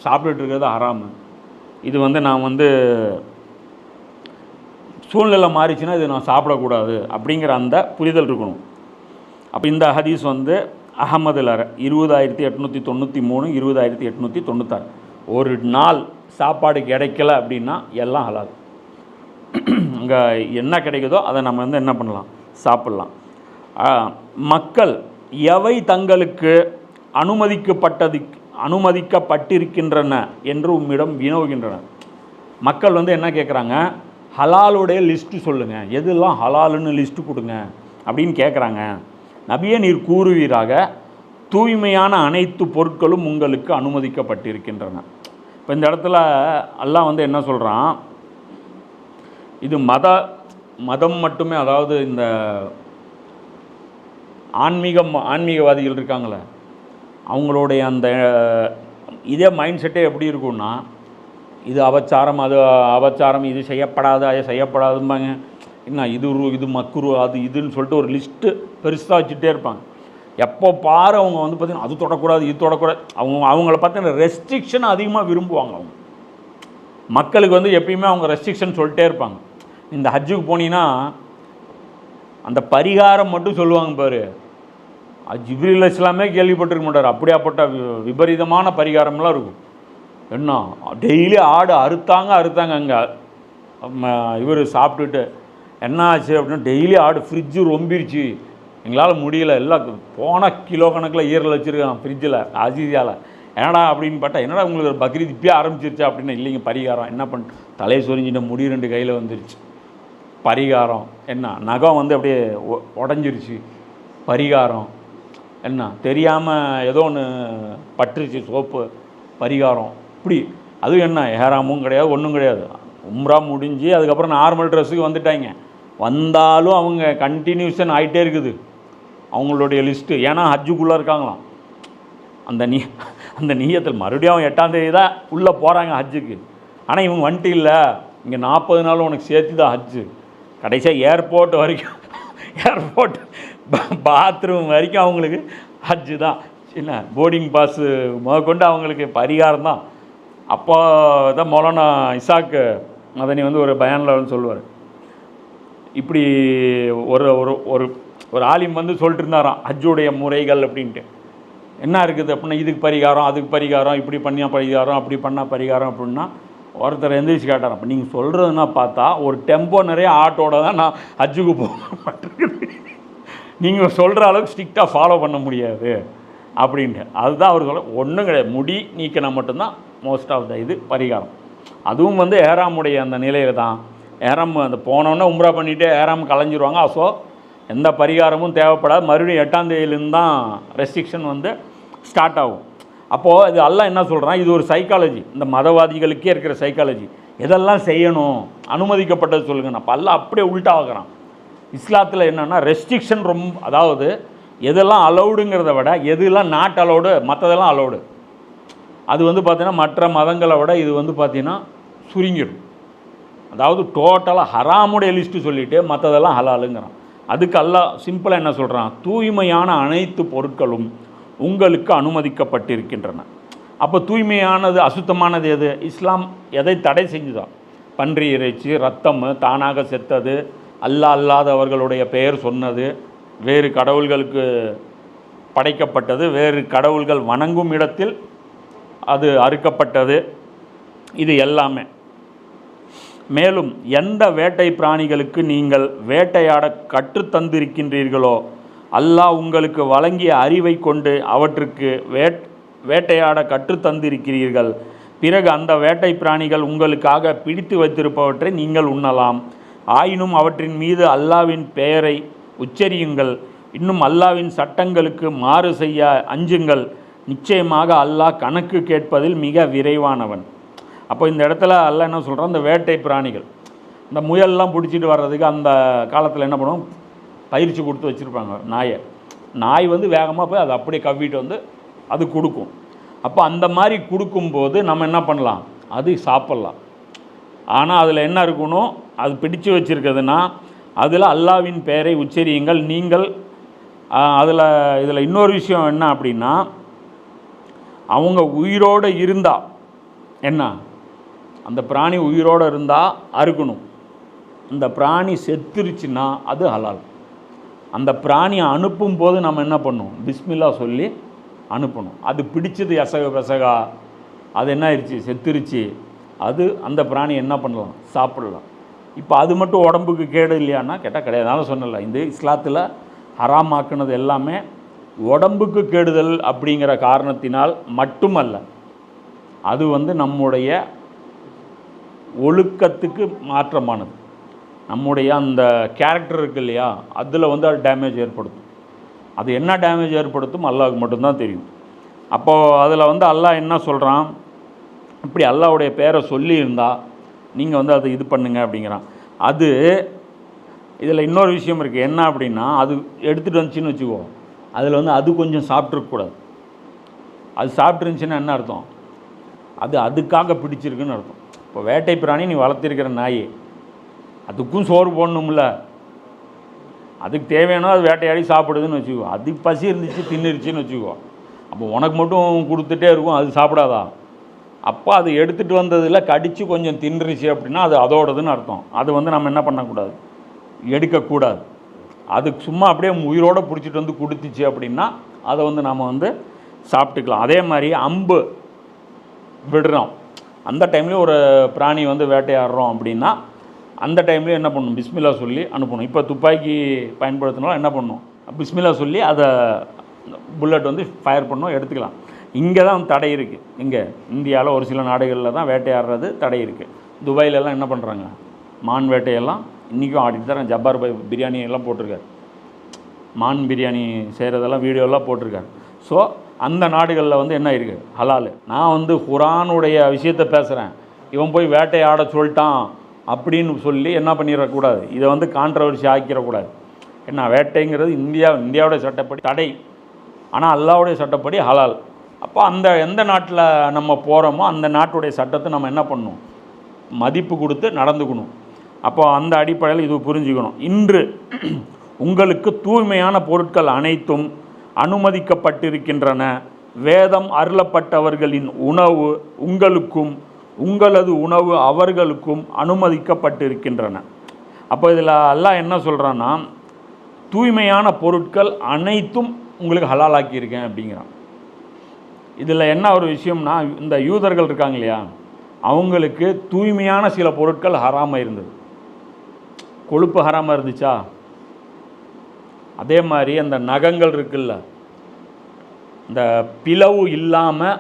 S1: சாப்பிட்டுட்டு இருக்கிறது ஹராமு, இது வந்து நான் வந்து சூழ்நிலை மாறிச்சுன்னா இது நான் சாப்பிடக்கூடாது அப்படிங்கிற அந்த புரிதல் இருக்கணும். அப்போ இந்த ஹதீஸ் வந்து அகமதுல 20893, 20896. ஒரு நாள் சாப்பாடு கிடைக்கல அப்படின்னா எல்லாம் ஹலால். அங்கே என்ன கிடைக்குதோ அதை நம்ம வந்து என்ன பண்ணலாம், சாப்பிட்லாம். மக்கள் எவை தங்களுக்கு அனுமதிக்கப்பட்டிருக்கின்றன என்று உம்மிடம் வினவுகின்றன. மக்கள் வந்து என்ன கேட்குறாங்க, ஹலாலுடைய லிஸ்ட்டு சொல்லுங்கள், எதெல்லாம் ஹலாலுன்னு லிஸ்ட்டு கொடுங்க அப்படின்னு கேட்குறாங்க. நபியே நீர் கூறுவீராக, தூய்மையான அனைத்து பொருட்களும் உங்களுக்கு அனுமதிக்கப்பட்டிருக்கின்றன. இப்போ இந்த இடத்துல அல்லாஹ் வந்து என்ன சொல்கிறான், இது மதம் மட்டுமே, அதாவது இந்த ஆன்மீகவாதிகள் இருக்காங்களே அவங்களுடைய அந்த இதே மைண்ட் செட்டே எப்படி இருக்குன்னா, இது அபச்சாரம், அது அபச்சாரம், இது செய்யப்படாது, அது செய்யப்படாதும்பாங்க, என்ன இது மக்குரு, அது இதுன்னு சொல்லிட்டு ஒரு லிஸ்ட்டு பெருசாக வச்சுட்டே இருப்பாங்க. எப்போ பாரு அவங்க வந்து பார்த்திங்கன்னா அது தொடக்கூடாது, இது தொடக்கூடாது. அவங்கள பார்த்தீங்கன்னா ரெஸ்ட்ரிக்ஷன் அதிகமாக விரும்புவாங்க. அவங்க மக்களுக்கு வந்து எப்பயுமே அவங்க ரெஸ்ட்ரிக்ஷன் சொல்லிட்டே இருப்பாங்க. இந்த ஹஜ்ஜுக்கு போனீங்கன்னா அந்த பரிகாரம் மட்டும் சொல்லுவாங்க பாரு, அது ஜிப்ரீல் அலைஹிஸ்ஸலாமே கேள்விப்பட்டிருக்க மாட்டார். அப்படியாப்பட்ட விபரீதமான பரிகாரம்லாம் இருக்கும். என்ன டெய்லி ஆடு அறுத்தாங்க அங்கே இவர் சாப்பிட்டுட்டு என்ன ஆச்சு அப்படின்னா, டெய்லி ஆடு ஃப்ரிட்ஜு ரொம்பிருச்சு, எங்களால் முடியல, எல்லாம் போன கிலோ கணக்கில் ஈரல் வச்சுருக்கான் ஃப்ரிட்ஜில் அஜீசியால். என்னடா அப்படின்னு பார்த்தா, என்னடா உங்களுக்கு பக்ரீத் இப்பயே ஆரம்பிச்சிருச்சா அப்படின்னா, இல்லைங்க பரிகாரம். என்ன பண்ண, தலையை சொரிஞ்சிட்ட முடி 2 கையில் வந்துருச்சு, பரிகாரம். என்ன நகம் வந்து அப்படியே உடஞ்சிருச்சு, பரிகாரம். என்ன தெரியாமல் ஏதோ ஒன்று பட்டுருச்சு, சோப்பு, பரிகாரம். இப்படி அதுவும் என்ன ஏறாமும் கிடையாது, ஒன்றும் கிடையாது. உம்ரா முடிஞ்சு அதுக்கப்புறம் நார்மல் ட்ரெஸ்ஸுக்கு வந்துட்டாங்க. வந்தாலும் அவங்க கண்டினியூஷன் ஆகிட்டே இருக்குது அவங்களுடைய லிஸ்ட்டு. ஏன்னா ஹஜ்ஜுக்குள்ளே இருக்காங்களாம். அந்த நீயத்தில் மறுபடியும் அவங்க 8ஆம் தேதி தான் உள்ளே போகிறாங்க ஹஜ்ஜுக்கு. ஆனால் இவங்க வந்துட்டு இல்லை, இங்கே 40 நாள் உனக்கு சேர்த்து தான் ஹஜ்ஜு. கடைசியாக ஏர்போர்ட் வரைக்கும், ஏர்போர்ட் பாத்ரூம் வரைக்கும் அவங்களுக்கு ஹஜ்ஜு தான். என்ன போர்டிங் பாஸு முதற்கொண்டு அவங்களுக்கு பரிகாரம் தான். அப்போ தான் மௌலானா இசாக் மதனி வந்து ஒரு பயானில் வந்து சொல்லுவார், இப்படி ஒரு ஒரு ஒரு ஆலிம் வந்து சொல்லிட்டு இருந்தாராம் ஹஜ்ஜுடைய முறைகள் அப்படின்ட்டு. என்ன இருக்குது அப்படின்னா, இதுக்கு பரிகாரம், அதுக்கு பரிகாரம், இப்படி பண்ணியா பரிகாரம், அப்படி பண்ணால் பரிகாரம் அப்படின்னா, ஒருத்தர் எந்திரிச்சு கேட்டார், அப்போ நீங்கள் சொல்கிறதுனா பார்த்தா ஒரு டெம்போ நிறைய ஆட்டோட தான் நான் ஹஜ்ஜுக்கு போக மாட்டேங்குது, நீங்கள் சொல்கிற அளவுக்கு ஸ்ட்ரிக்டாக ஃபாலோ பண்ண முடியாது அப்படின்ட்டு. அதுதான் அவர் சொல்ல, ஒன்றும் கிடையாது, முடி நீக்கினா மட்டும்தான் மோஸ்ட் ஆஃப் த இது பரிகாரம். அதுவும் வந்து ஏராமுடைய அந்த நிலையில் தான். ஏராம் அந்த போனோன்னே உம்ரா பண்ணிவிட்டு ஏராம் கலைஞ்சிருவாங்க. ஸோ எந்த பரிகாரமும் தேவைப்படாது. மறுபடியும் 8ஆம் தேதியிலேருந்து தான் ரெஸ்ட்ரிக்ஷன் வந்து ஸ்டார்ட் ஆகும். அப்போது இது அல்லாஹ் என்ன சொல்கிறான், இது ஒரு சைக்காலஜி, இந்த மதவாதிகளுக்கே இருக்கிற சைக்காலஜி. எதெல்லாம் செய்யணும், அனுமதிக்கப்பட்டது சொல்லுங்கள். அப்போ அல்லாஹ் அப்படியே உல்ட்டாகிறான். இஸ்லாத்தில் என்னென்னா ரெஸ்ட்ரிக்ஷன் ரொம்ப, அதாவது எதெல்லாம் அலௌடுங்கிறத விட எதெல்லாம் நாட் அலௌடு, மற்றதெல்லாம் அலௌடு. அது வந்து பார்த்திங்கன்னா மற்ற மதங்களை விட இது வந்து பார்த்திங்கன்னா சுருங்கிடும். அதாவது டோட்டலாக ஹராமுடைய லிஸ்ட்டு சொல்லிவிட்டு மற்றதெல்லாம் ஹலாலுங்கிறான். அதுக்கு அல்லாஹ் சிம்பிளாக என்ன சொல்கிறான், தூய்மையான அனைத்து பொருட்களும் உங்களுக்கு அனுமதிக்கப்பட்டிருக்கின்றன. அப்போ தூய்மையானது அசுத்தமானது எது? இஸ்லாம் எதை தடை செஞ்சுதான்? பன்றி இறைச்சி, ரத்தம், தானாக செத்தது, அல்லாதவர்களுடைய பெயர் சொன்னது, வேறு கடவுள்களுக்கு படைக்கப்பட்டது, வேறு கடவுள்கள் வணங்கும் இடத்தில் அது அறுக்கப்பட்டது, இது எல்லாமே. மேலும் எந்த வேட்டை பிராணிகளுக்கு நீங்கள் வேட்டையாட கற்றுத்தந்திருக்கின்றீர்களோ அல்லாஹ் உங்களுக்கு வழங்கிய அறிவை கொண்டு அவற்றுக்கு வேட்டையாட கற்றுத்தந்திருக்கிறீர்கள். பிறகு அந்த வேட்டை பிராணிகள் உங்களுக்காக பிடித்து வைத்திருப்பவற்றை நீங்கள் உண்ணலாம். ஆயினும் அவற்றின் மீது அல்லாவின் பெயரை உச்சரியுங்கள். இன்னும் அல்லாவின் சட்டங்களுக்கு மாறு செய்ய அஞ்சுங்கள். நிச்சயமாக அல்லாஹ் கணக்கு கேட்பதில் மிக விரைவானவன். அப்போ இந்த இடத்துல அல்லாஹ் என்ன சொல்கிறான், இந்த வேட்டை பிராணிகள், இந்த முயல்லாம் பிடிச்சிட்டு வர்றதுக்கு அந்த காலத்தில் என்ன பண்ணுவோம், பயிற்சி கொடுத்து வச்சுருப்பாங்க நாயை. நாய் வந்து வேகமாக போய் அதை அப்படியே கவ்விட்டு வந்து அது கொடுக்கும். அப்போ அந்த மாதிரி கொடுக்கும்போது நம்ம என்ன பண்ணலாம், அது சாப்பிட்லாம். ஆனால் அதில் என்ன இருக்கணும், அது பிடிச்சு வச்சுருக்குதுன்னா அதில் அல்லாவின் பெயரை உச்சரியுங்கள். நீங்கள் இதில் இன்னொரு விஷயம் என்ன அப்படின்னா, அவங்க உயிரோடு இருந்தால் என்ன, அந்த பிராணி உயிரோடு இருந்தால் அறுக்கணும். அந்த பிராணி செத்துருச்சுன்னா அது ஹலால். அந்த பிராணியை அனுப்பும் போது நம்ம என்ன பண்ணணும், பிஸ்மில்லா சொல்லி அனுப்பணும். அது பிடிச்சது எசக பெசகா, அது என்ன ஆயிடுச்சு, செத்துருச்சு, அது அந்த பிராணி என்ன பண்ணலாம், சாப்பிடலாம். இப்போ அது மட்டும் உடம்புக்கு கேடு இல்லையான்னா கேட்டால் கிடையாது. அதனால சொன்னல, இந்த இஸ்லாத்தில் ஹராமாக்குனது எல்லாமே உடம்புக்கு கேடுதல் அப்படிங்கிற காரணத்தினால் மட்டுமல்ல, அது நம்முடைய ஒழுக்கத்துக்கு மாற்றமானது. நம்முடைய அந்த கேரக்டர் இருக்குது இல்லையா, அதில் அது டேமேஜ் ஏற்படுத்தும். அது என்ன டேமேஜ் ஏற்படுத்தும் அல்லாஹ்வுக்கு மட்டும்தான் தெரியும். அப்போது அதில் அல்லாஹ் என்ன சொல்கிறான், இப்படி அல்லாஹ்வுடைய பேரை சொல்லியிருந்தால் நீங்கள் அதை இது பண்ணுங்க அப்படிங்கிறான். அது இதில் இன்னொரு விஷயம் இருக்குது. என்ன அப்படின்னா, அது எடுத்துகிட்டு வந்துச்சின்னு வச்சுக்கோ, அதில் அது கொஞ்சம் சாப்பிட்ருக்கக்கூடாது. அது சாப்பிட்ருந்துச்சின்னா என்ன அர்த்தம், அது அதுக்காக பிடிச்சிருக்குன்னு அர்த்தம். இப்போ வேட்டை பிராணி நீ வளர்த்திருக்கிற நாய், அதுக்கும் சோறு போடணும்ல, அதுக்கு தேவையானோ அது வேட்டையாடி சாப்பிடுதுன்னு வச்சுக்கோ. அதுக்கு பசி இருந்துச்சு தின்னுருச்சின்னு வச்சுக்கோ, அப்போ உனக்கு மட்டும் கொடுத்துட்டே இருக்கும், அது சாப்பிடாதா? அப்போ அது எடுத்துகிட்டு வந்ததில் கடித்து கொஞ்சம் தின்றுச்சு அப்படின்னா அது அதோடதுன்னு அர்த்தம். அது நம்ம என்ன பண்ணக்கூடாது, எடுக்கக்கூடாது. அதுக்கு சும்மா அப்படியே உயிரோடு பிடிச்சிட்டு கொடுத்துச்சு அப்படின்னா அதை நாம் சாப்பிட்டுக்கலாம். அதே மாதிரி அம்பு விடுறோம், அந்த டைம்லேயும் ஒரு பிராணி வேட்டையாடுறோம் அப்படின்னா அந்த டைம்லேயும் என்ன பண்ணணும், பிஸ்மில்லா சொல்லி அனுப்பணும். இப்போ துப்பாக்கி பயன்படுத்தினாலும் என்ன பண்ணணும், பிஸ்மில்லா சொல்லி அதை புல்லட் ஃபயர் பண்ணணும், எடுத்துக்கலாம். இங்கே தான் தடை இருக்குது. இங்கே இந்தியாவில் ஒரு சில நாடுகளில் தான் வேட்டையாடுறது தடை இருக்குது. துபாயிலெல்லாம் என்ன பண்ணுறாங்க, மான் வேட்டையெல்லாம் இன்றைக்கும் ஆடிட்டு தான். ஜப்பார் பிரியாணி எல்லாம் போட்டிருக்காரு, மான் பிரியாணி செய்கிறதெல்லாம் வீடியோலாம் போட்டிருக்காரு. ஸோ அந்த நாடுகளில் என்ன இருக்குது, ஹலால். நான் குரானுடைய விஷயத்தை பேசுகிறேன், இவன் போய் வேட்டையாட சொல்லிட்டான் அப்படின்னு சொல்லி என்ன பண்ணிடக்கூடாது, இதை கான்ட்ரவர்சி ஆக்கிடக்கூடாது. என்ன, வேட்டைங்கிறது இந்தியாவுடைய சட்டப்படி தடை, ஆனால் அல்லாஹ்வுடைய சட்டப்படி ஹலால். அப்போ எந்த நாட்டில் நம்ம போகிறோமோ அந்த நாட்டுடைய சட்டத்தை நம்ம என்ன பண்ணணும், மதிப்பு கொடுத்து நடந்துக்கணும். அப்போ அந்த அடிப்படையில் இது புரிஞ்சுக்கணும். இன்று உங்களுக்கு தூய்மையான பொருட்கள் அனைத்தும் அனுமதிக்கப்பட்டிருக்கின்றன. வேதம் அருளப்பட்டவர்களின் உணவு உங்களுக்கும் உங்களது உணவு அவர்களுக்கும் அனுமதிக்கப்பட்டிருக்கின்றன. அப்போ இதில் அல்லாஹ் என்ன சொல்கிறான்னா, தூய்மையான பொருட்கள் அனைத்தும் உங்களுக்கு ஹலாலாக்கியிருக்கேன் அப்படிங்கிறான். இதில் என்ன ஒரு விஷயம்னா, இந்த யூதர்கள் இருக்காங்க இல்லையா, அவங்களுக்கு தூய்மையான சில பொருட்கள் ஹராமாக இருந்தது. கொழுப்பு ஹராமாக இருந்துச்சா, அதே மாதிரி அந்த நகங்கள் இருக்குல்ல, இந்த பிளவு இல்லாமல்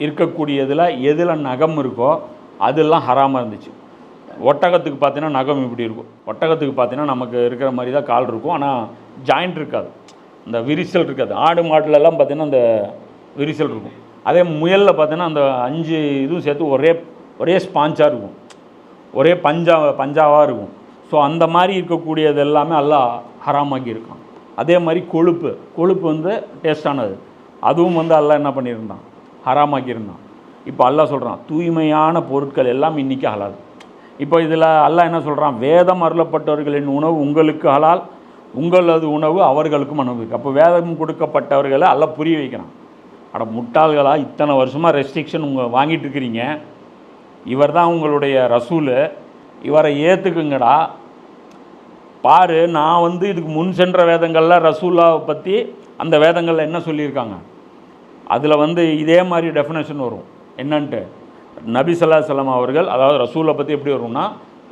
S1: இருக்கக்கூடியதில் எதில் நகம் இருக்கோ அதெல்லாம் ஹராமாக இருந்துச்சு. ஒட்டகத்துக்கு பார்த்தீங்கன்னா நகம் இப்படி இருக்கும், ஒட்டகத்துக்கு பார்த்தீங்கன்னா நமக்கு இருக்கிற மாதிரி தான் கால் இருக்கும், ஆனால் ஜாயிண்ட் இருக்காது, இந்த விரிசல் இருக்காது. ஆடு மாட்டிலெல்லாம் பார்த்தீங்கன்னா அந்த விரிசல் இருக்கும். அதே முயலில் பார்த்தீங்கன்னா அந்த 5 இதுவும் சேர்த்து ஒரே ஸ்பாஞ்சாக இருக்கும், ஒரே பஞ்சாவாக இருக்கும். ஸோ அந்த மாதிரி இருக்கக்கூடியது எல்லாமே எல்லாம் ஹராமாக்கி இருக்கான். அதே மாதிரி கொழுப்பு டேஸ்டானது, அதுவும் அல்லாஹ் என்ன பண்ணியிருந்தான், ஹராமாக்கியிருந்தான். இப்போ அல்லாஹ் சொல்கிறான், தூய்மையான பொருட்கள் எல்லாம் இன்றைக்கி ஹலால். இப்போ இதில் அல்லாஹ் என்ன சொல்கிறான், வேதம் அருளப்பட்டவர்களின் உணவு உங்களுக்கு ஹலால், உங்களது உணவு அவர்களுக்கும் அனுபவிக்கும். அப்போ வேதம் கொடுக்கப்பட்டவர்களை அல்லாஹ் புரிய வைக்கிறான். அட முட்டாள்களாக, இத்தனை வருஷமாக ரெஸ்ட்ரிக்ஷன் வாங்கிட்டு இருக்கிறீங்க, இவர் தான் உங்களுடைய ரசூலு, இவரை ஏற்றுக்குங்கடா. பாரு, நான் இதுக்கு முன் சென்ற வேதங்களில் ரசூல்லாவை பற்றி அந்த வேதங்களில் என்ன சொல்லியிருக்காங்க, அதில் இதே மாதிரி டெஃபினேஷன் வரும். என்னன்ட்டு, நபி ஸல்லல்லாஹு அலைஹி வஸல்லம் அவர்கள், அதாவது ரசூலை பற்றி எப்படி வரும்னா,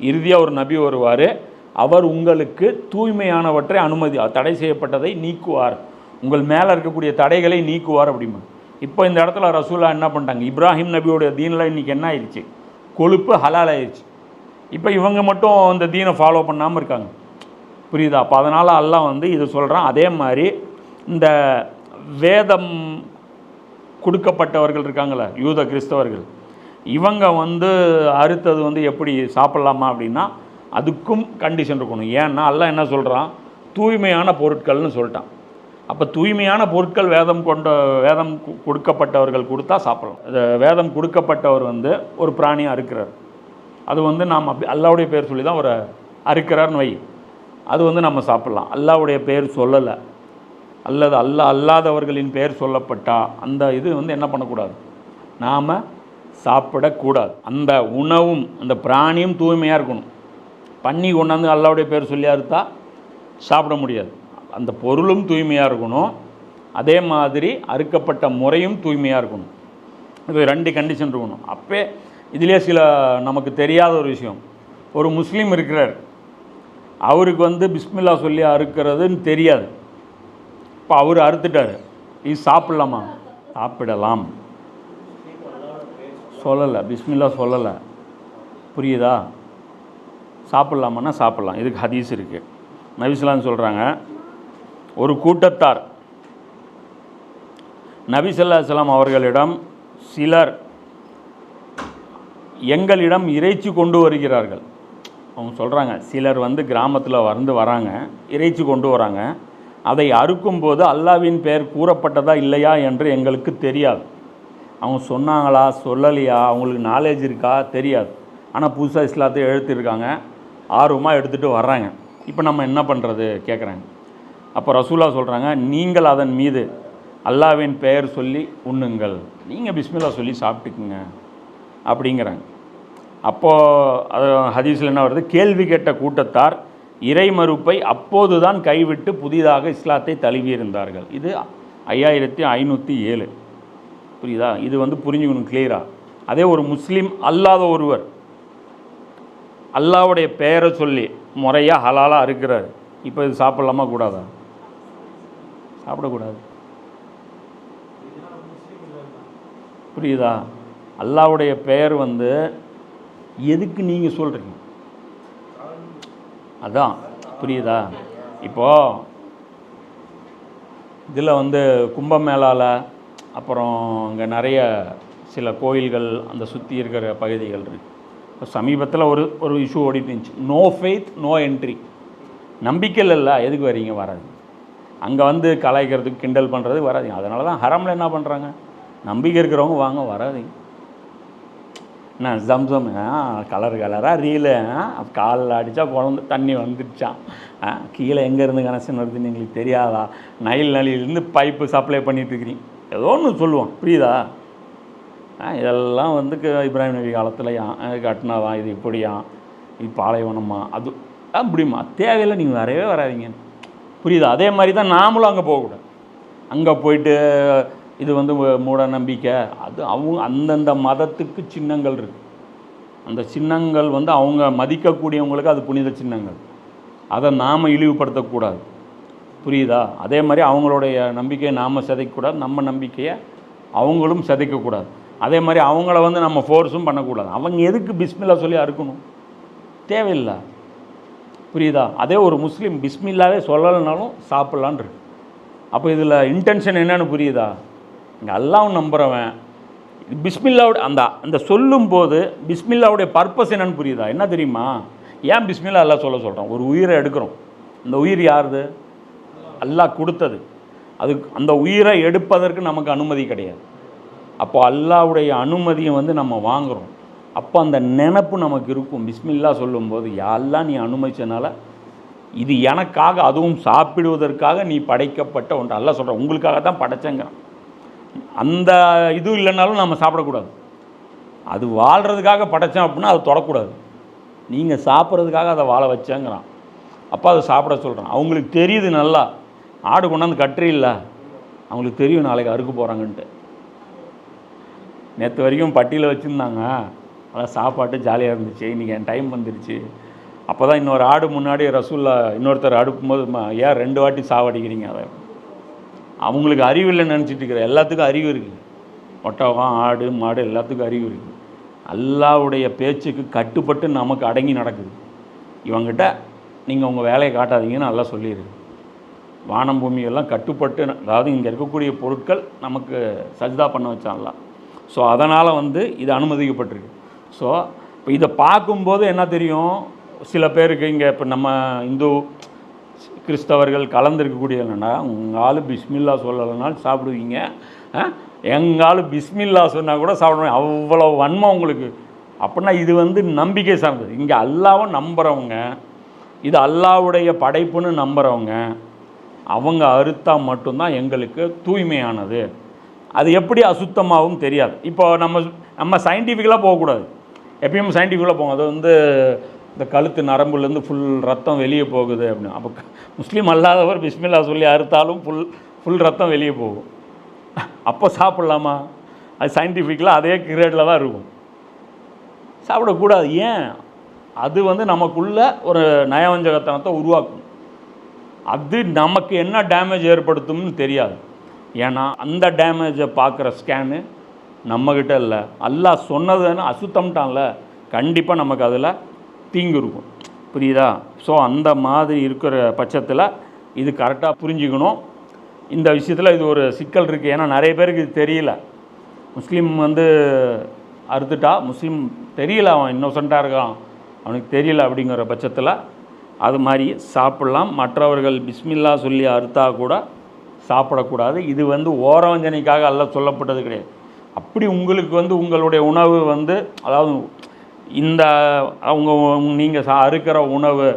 S1: இறுதியாக ஒரு நபி வருவார், அவர் உங்களுக்கு தூய்மையானவற்றை தடை செய்யப்பட்டதை நீக்குவார், உங்கள் மேலே இருக்கக்கூடிய தடைகளை நீக்குவார் அப்படிமா. இப்போ இந்த இடத்துல ரசூலா என்ன பண்ணிட்டாங்க, இப்ராஹிம் நபியோடைய தீனில் இன்றைக்கி என்ன ஆயிடுச்சு, கொழுப்பு ஹலால் ஆயிடுச்சு. இப்போ இவங்க மட்டும் இந்த தீனை ஃபாலோ பண்ணாமல் இருக்காங்க, புரியுதா? அப்போ அதனால் அல்லாஹ் இது சொல்கிறான். அதே மாதிரி இந்த வேதம் கொடுக்கப்பட்டவர்கள் இருக்காங்களே, யூத கிறிஸ்தவர்கள், இவங்க அறுத்தது எப்படி சாப்பிட்லாமா அப்படின்னா அதுக்கும் கண்டிஷன் இருக்கணும். ஏன்னா அல்லாஹ் என்ன சொல்கிறான், தூய்மையான பொருட்கள்னு சொல்லிட்டான். அப்போ தூய்மையான பொருட்கள் வேதம் கொடுக்கப்பட்டவர்கள் கொடுத்தா சாப்பிடலாம். வேதம் கொடுக்கப்பட்டவர் ஒரு பிராணியை அறுக்கிறார், அது நாம் அல்லாஹ்வுடைய பேர் சொல்லி தான் ஒரு அறுக்கிறார்னு வை, அது நம்ம சாப்பிட்லாம். அல்லாஹ்வுடைய பேர் சொல்லலை, அல்லது அல்லாதவர்களின் பெயர் சொல்லப்பட்டா அந்த இது வந்து என்ன பண்ணக்கூடாது, நாம் சாப்பிடக்கூடாது. அந்த உணவும் அந்த பிராணியும் தூய்மையாக இருக்கணும். பண்ணி கொண்டாந்து அல்லாவுடைய பேர் சொல்லி அறுத்தா சாப்பிட முடியாது. அந்த பொருளும் தூய்மையாக இருக்கணும், அதே மாதிரி அறுக்கப்பட்ட முறையும் தூய்மையாக இருக்கணும். இது 2 கண்டிஷன் இருக்கணும். அப்போ இதிலே சில நமக்கு தெரியாத ஒரு விஷயம், ஒரு முஸ்லீம் இருக்கிறார், அவருக்கு வந்து பிஸ்மில்லா சொல்லி அறுக்கிறதுன்னு தெரியாது. இப்போ அவர் அறுத்துட்டார், இது சாப்பிட்லாமா? சாப்பிடலாம். சொல்லலை, பிஸ்மில்லா சொல்லலை, புரியுதா? சாப்பிட்லாமான்னா சாப்பிட்லாம். இதுக்கு ஹதீஸ் இருக்குது. நபி ஸல்லல்லாஹு அலைஹி வஸல்லம் சொல்கிறாங்க, ஒரு கூட்டத்தார் நபி ஸல்லல்லாஹு அலைஹி வஸல்லம் அவர்களிடம் சிலர் எங்களிடம் இறைச்சி கொண்டு வருகிறார்கள். அவங்க சொல்கிறாங்க, சிலர் வந்து கிராமத்தில் வராங்க, இறைச்சி கொண்டு வராங்க. அதை அறுக்கும்போது அல்லாஹ்வின் பெயர் கூறப்பட்டதா இல்லையா என்று எங்களுக்கு தெரியாது. அவங்க சொன்னாங்களா சொல்லலையா, அவங்களுக்கு நாலேஜ் இருக்கா தெரியாது. ஆனால் புதுசாக இஸ்லாத்தை எழுத்திருக்காங்க, ஆர்வமாக எடுத்துகிட்டு வர்றாங்க. இப்போ நம்ம என்ன பண்ணுறது கேட்குறாங்க. அப்போ ரசூலுல்லாஹ் சொல்கிறாங்க, நீங்கள் அதன் மீது அல்லாஹ்வின் பெயர் சொல்லி உண்ணுங்கள், நீங்கள் பிஸ்மில்லா சொல்லி சாப்பிட்டுக்குங்க அப்படிங்கிறாங்க. அப்போது அது ஹதீஸில் என்ன வருது, கேள்வி கேட்ட கூட்டத்தார் இறை மறுப்பை அப்போது தான் கைவிட்டு புதிதாக இஸ்லாத்தை தழுவியிருந்தார்கள். இது 5507. புரியுதா? இது வந்து புரிஞ்சுக்கணும் கிளியராக. அதே ஒரு முஸ்லீம் அல்லாத ஒருவர் அல்லாவுடைய பெயரை சொல்லி முறையாக ஹலாலாக இருக்கிறார், இப்போ இது சாப்பிட்லாமா கூடாதா? சாப்பிடக்கூடாது. புரியுதா? அல்லாவுடைய பெயர் வந்து எதுக்கு நீங்கள் சொல்கிறீங்க, அதான் புரியுதா? இப்போது இதில் வந்து கும்பமேளாவில் அப்புறம் இங்கே நிறைய சில கோயில்கள் அந்த சுற்றி இருக்கிற பகுதிகள் இருக்குது. இப்போ சமீபத்தில் ஒரு இஷ்யூ ஓடிட்டு இருந்துச்சு, நோ ஃபெய்த் நோ என்ட்ரி. நம்பிக்கையில் இல்லை, எதுக்கு வரீங்க? வராது. அங்கே வந்து கலாய்க்கிறதுக்கு கிண்டல் பண்ணுறதுக்கு வராதிங்க. அதனால தான் ஹரமில் என்ன பண்ணுறாங்க, நம்பிக்கை இருக்கிறவங்க வாங்க, வராதிங்க. என்ன ஜம்சம் கலராக ரீலு, காலில் அடித்தா குழந்தை தண்ணி வந்துடுச்சான், கீழே எங்கேருந்து கனெக்ஷன் வருதுன்னு எங்களுக்கு தெரியாதா, நலியிலேருந்து பைப்பு சப்ளை பண்ணிகிட்ருக்கிறீங்க, ஏதோ ஒன்று சொல்லுவோம். புரியுதா? இதெல்லாம் வந்து இப்ராஹிம் நபி காலத்தில் கட்டினாதான், இது இப்படியாம், இது பாலைவனமா, அது அப்படிமா, தேவையில்லை, நீங்கள் வரவே வராதிங்க. புரியுதா? அதே மாதிரி தான் நாமளும் அங்கே போகக்கூடாது. அங்கே போயிட்டு இது வந்து மூட நம்பிக்கை, அது அவங்க அந்தந்த மதத்துக்கு சின்னங்கள் இருக்குது. அந்த சின்னங்கள் வந்து அவங்க மதிக்கக்கூடியவங்களுக்கு அது புனித சின்னங்கள், அதை நாம் இழிவுபடுத்தக்கூடாது. புரியுதா? அதே மாதிரி அவங்களுடைய நம்பிக்கையை நாம் சிதைக்கக்கூடாது, நம்ம நம்பிக்கையை அவங்களும் சிதைக்கக்கூடாது. அதே மாதிரி அவங்கள வந்து நம்ம ஃபோர்ஸும் பண்ணக்கூடாது. அவங்க எதுக்கு பிஸ்மில்லா சொல்லி அறுக்கணும்? தேவையில்லை. புரியுதா? அதே ஒரு முஸ்லீம் பிஸ்மில்லாவே சொல்லலைனாலும் சாப்பிட்லான் இருக்கு. அப்போ இதில் இன்டென்ஷன் என்னன்னு புரியுதா? இங்கே அல்லாஹ்வும் நம்புகிறவன் பிஸ்மில்லாவோட அந்த சொல்லும்போது பிஸ்மில்லாவுடைய பர்பஸ் என்னன்னு புரியுதா? என்ன தெரியுமா? ஏன் பிஸ்மில்லா அல்லாஹ் சொல்கிறோம்? ஒரு உயிரை எடுக்கிறோம். அந்த உயிர் யாருது? அல்லாஹ் கொடுத்தது. அதுக்கு அந்த உயிரை எடுப்பதற்கு நமக்கு அனுமதி கிடையாது. அப்போ அல்லாஹ்வுடைய அனுமதியை வந்து நம்ம வாங்குகிறோம். அப்போ அந்த நினப்பு நமக்கு இருக்கும். பிஸ்மில்லா சொல்லும்போது, யா அல்லாஹ் நீ அனுமதிச்சனால இது எனக்காக, அதுவும் சாப்பிடுவதற்காக நீ படைக்கப்பட்ட ஒன்று. அல்லாஹ் சொல்கிறேன், உங்களுக்காக தான் படைச்சேங்கிறான். அந்த இது இல்லைனாலும் நம்ம சாப்பிடக்கூடாது. அது வாழ்கிறதுக்காக படைத்தேன் அப்படின்னா அதை தொடக்கூடாது. நீங்கள் சாப்பிட்றதுக்காக அதை வாழ வச்சேங்கிறான். அப்போ அதை சாப்பிட சொல்கிறான். அவங்களுக்கு தெரியுது, நல்லா ஆடு கொண்டாந்து கட்டுறி இல்லை, அவங்களுக்கு தெரியும் நாளைக்கு அறுக்க போகிறாங்கன்ட்டு. நேற்று வரைக்கும் பட்டியில் வச்சுருந்தாங்க, அதான் சாப்பாட்டு ஜாலியாக இருந்துச்சு. இன்றைக்கி என் டைம் வந்துருச்சு. அப்போ தான் இன்னொரு ஆடு முன்னாடி ரசூல்லா இன்னொருத்தர் அடுக்கும்போது, ஏன் 2 வாட்டி சாவடிக்கிறீங்க? அதை அவங்களுக்கு அறிவு இல்லைன்னு நினச்சிட்டு இருக்கிற, எல்லாத்துக்கும் அறிவு இருக்குது. ஒட்டகம், ஆடு, மாடு எல்லாத்துக்கும் அறிவு இருக்குது. அல்லாஹ்வுடைய பேச்சுக்கு கட்டுப்பட்டு நமக்கு அடங்கி நடக்குது. இவங்கிட்ட நீங்கள் உங்கள் வேலையை காட்டாதீங்கன்னு நல்லா சொல்லிடுது. வானம் பூமியெல்லாம் கட்டுப்பட்டு, அதாவது இங்கே இருக்கக்கூடிய பொருட்கள் நமக்கு சஜ்தா பண்ண வச்சான்லாம். ஸோ அதனால் வந்து இது அனுமதிக்கப்பட்டிருக்கு. ஸோ இப்போ இதை பார்க்கும்போது என்ன தெரியும், சில பேருக்கு இங்கே இப்போ நம்ம இந்து கிறிஸ்தவர்கள் கலந்துருக்கக்கூடிய என்னென்னா, உங்காலும் பிஸ்மில்லா சொல்லலைனாலும் சாப்பிடுவீங்க, எங்காலும் பிஸ்மில்லா சொன்னால் கூட சாப்பிடுவீங்க, அவ்வளோ வன்மம் உங்களுக்கு. அப்படின்னா இது வந்து நம்பிக்கை சார்ந்தது. இங்கே அல்லாஹ்வை நம்புகிறவங்க, இது அல்லாஹ்வுடைய படைப்புன்னு நம்புகிறவங்க, அவங்க அறுத்தா மட்டும்தான் எங்களுக்கு தூய்மையானது. அது எப்படி அசுத்தமாகவும் தெரியாது. இப்போ நம்ம சயின்டிஃபிக்கலாக போகக்கூடாது. எப்பயும் சயின்டிஃபிக்கலாக போகும். அது இந்த கழுத்து நரம்புலேருந்து ஃபுல் ரத்தம் வெளியே போகுது அப்படின்னு. அப்போ முஸ்லீம் அல்லாதவர் பிஸ்மில்லா சொல்லி அறுத்தாலும் ஃபுல் ரத்தம் வெளியே போகும். அப்போ சாப்பிட்லாமா? அது சயின்டிஃபிக்கலாக அதே கிரேடில் தான் இருக்கும். சாப்பிடக்கூடாது. ஏன்? அது நமக்குள்ள ஒரு நயவஞ்சகத்தனத்தை உருவாக்கும். அது நமக்கு என்ன டேமேஜ் ஏற்படுத்தும்னு தெரியாது. ஏன்னா அந்த டேமேஜை பார்க்குற ஸ்கேனு நம்மக்கிட்ட இல்லை. அல்லாஹ் சொன்னதுன்னு அசுத்தம்ட்டான்ல, கண்டிப்பாக நமக்கு அதில் தீங்கு இருக்கும். புரியுதா? ஸோ அந்த மாதிரி இருக்கிற பட்சத்தில் இது கரெக்டாக புரிஞ்சுக்கணும். இந்த விஷயத்தில் இது ஒரு சிக்கல் இருக்குது. ஏன்னா நிறைய பேருக்கு இது தெரியல. முஸ்லீம் அறுத்துட்டா முஸ்லீம் தெரியல, அவன் இன்னோசென்ட்டாக இருக்கான், அவனுக்கு தெரியல அப்படிங்கிற பட்சத்தில் அது மாதிரி சாப்பிட்லாம். மற்றவர்கள் பிஸ்மில்லா சொல்லி அறுத்தா கூட சாப்பிடக்கூடாது. இது ஓரவஞ்சனைக்காக அல்லாஹ் சொல்லப்பட்டது கிடையாது. அப்படி உங்களுக்கு உங்களுடைய உணவு அதாவது இந்த நீங்கள் அறுக்கிற உணவு,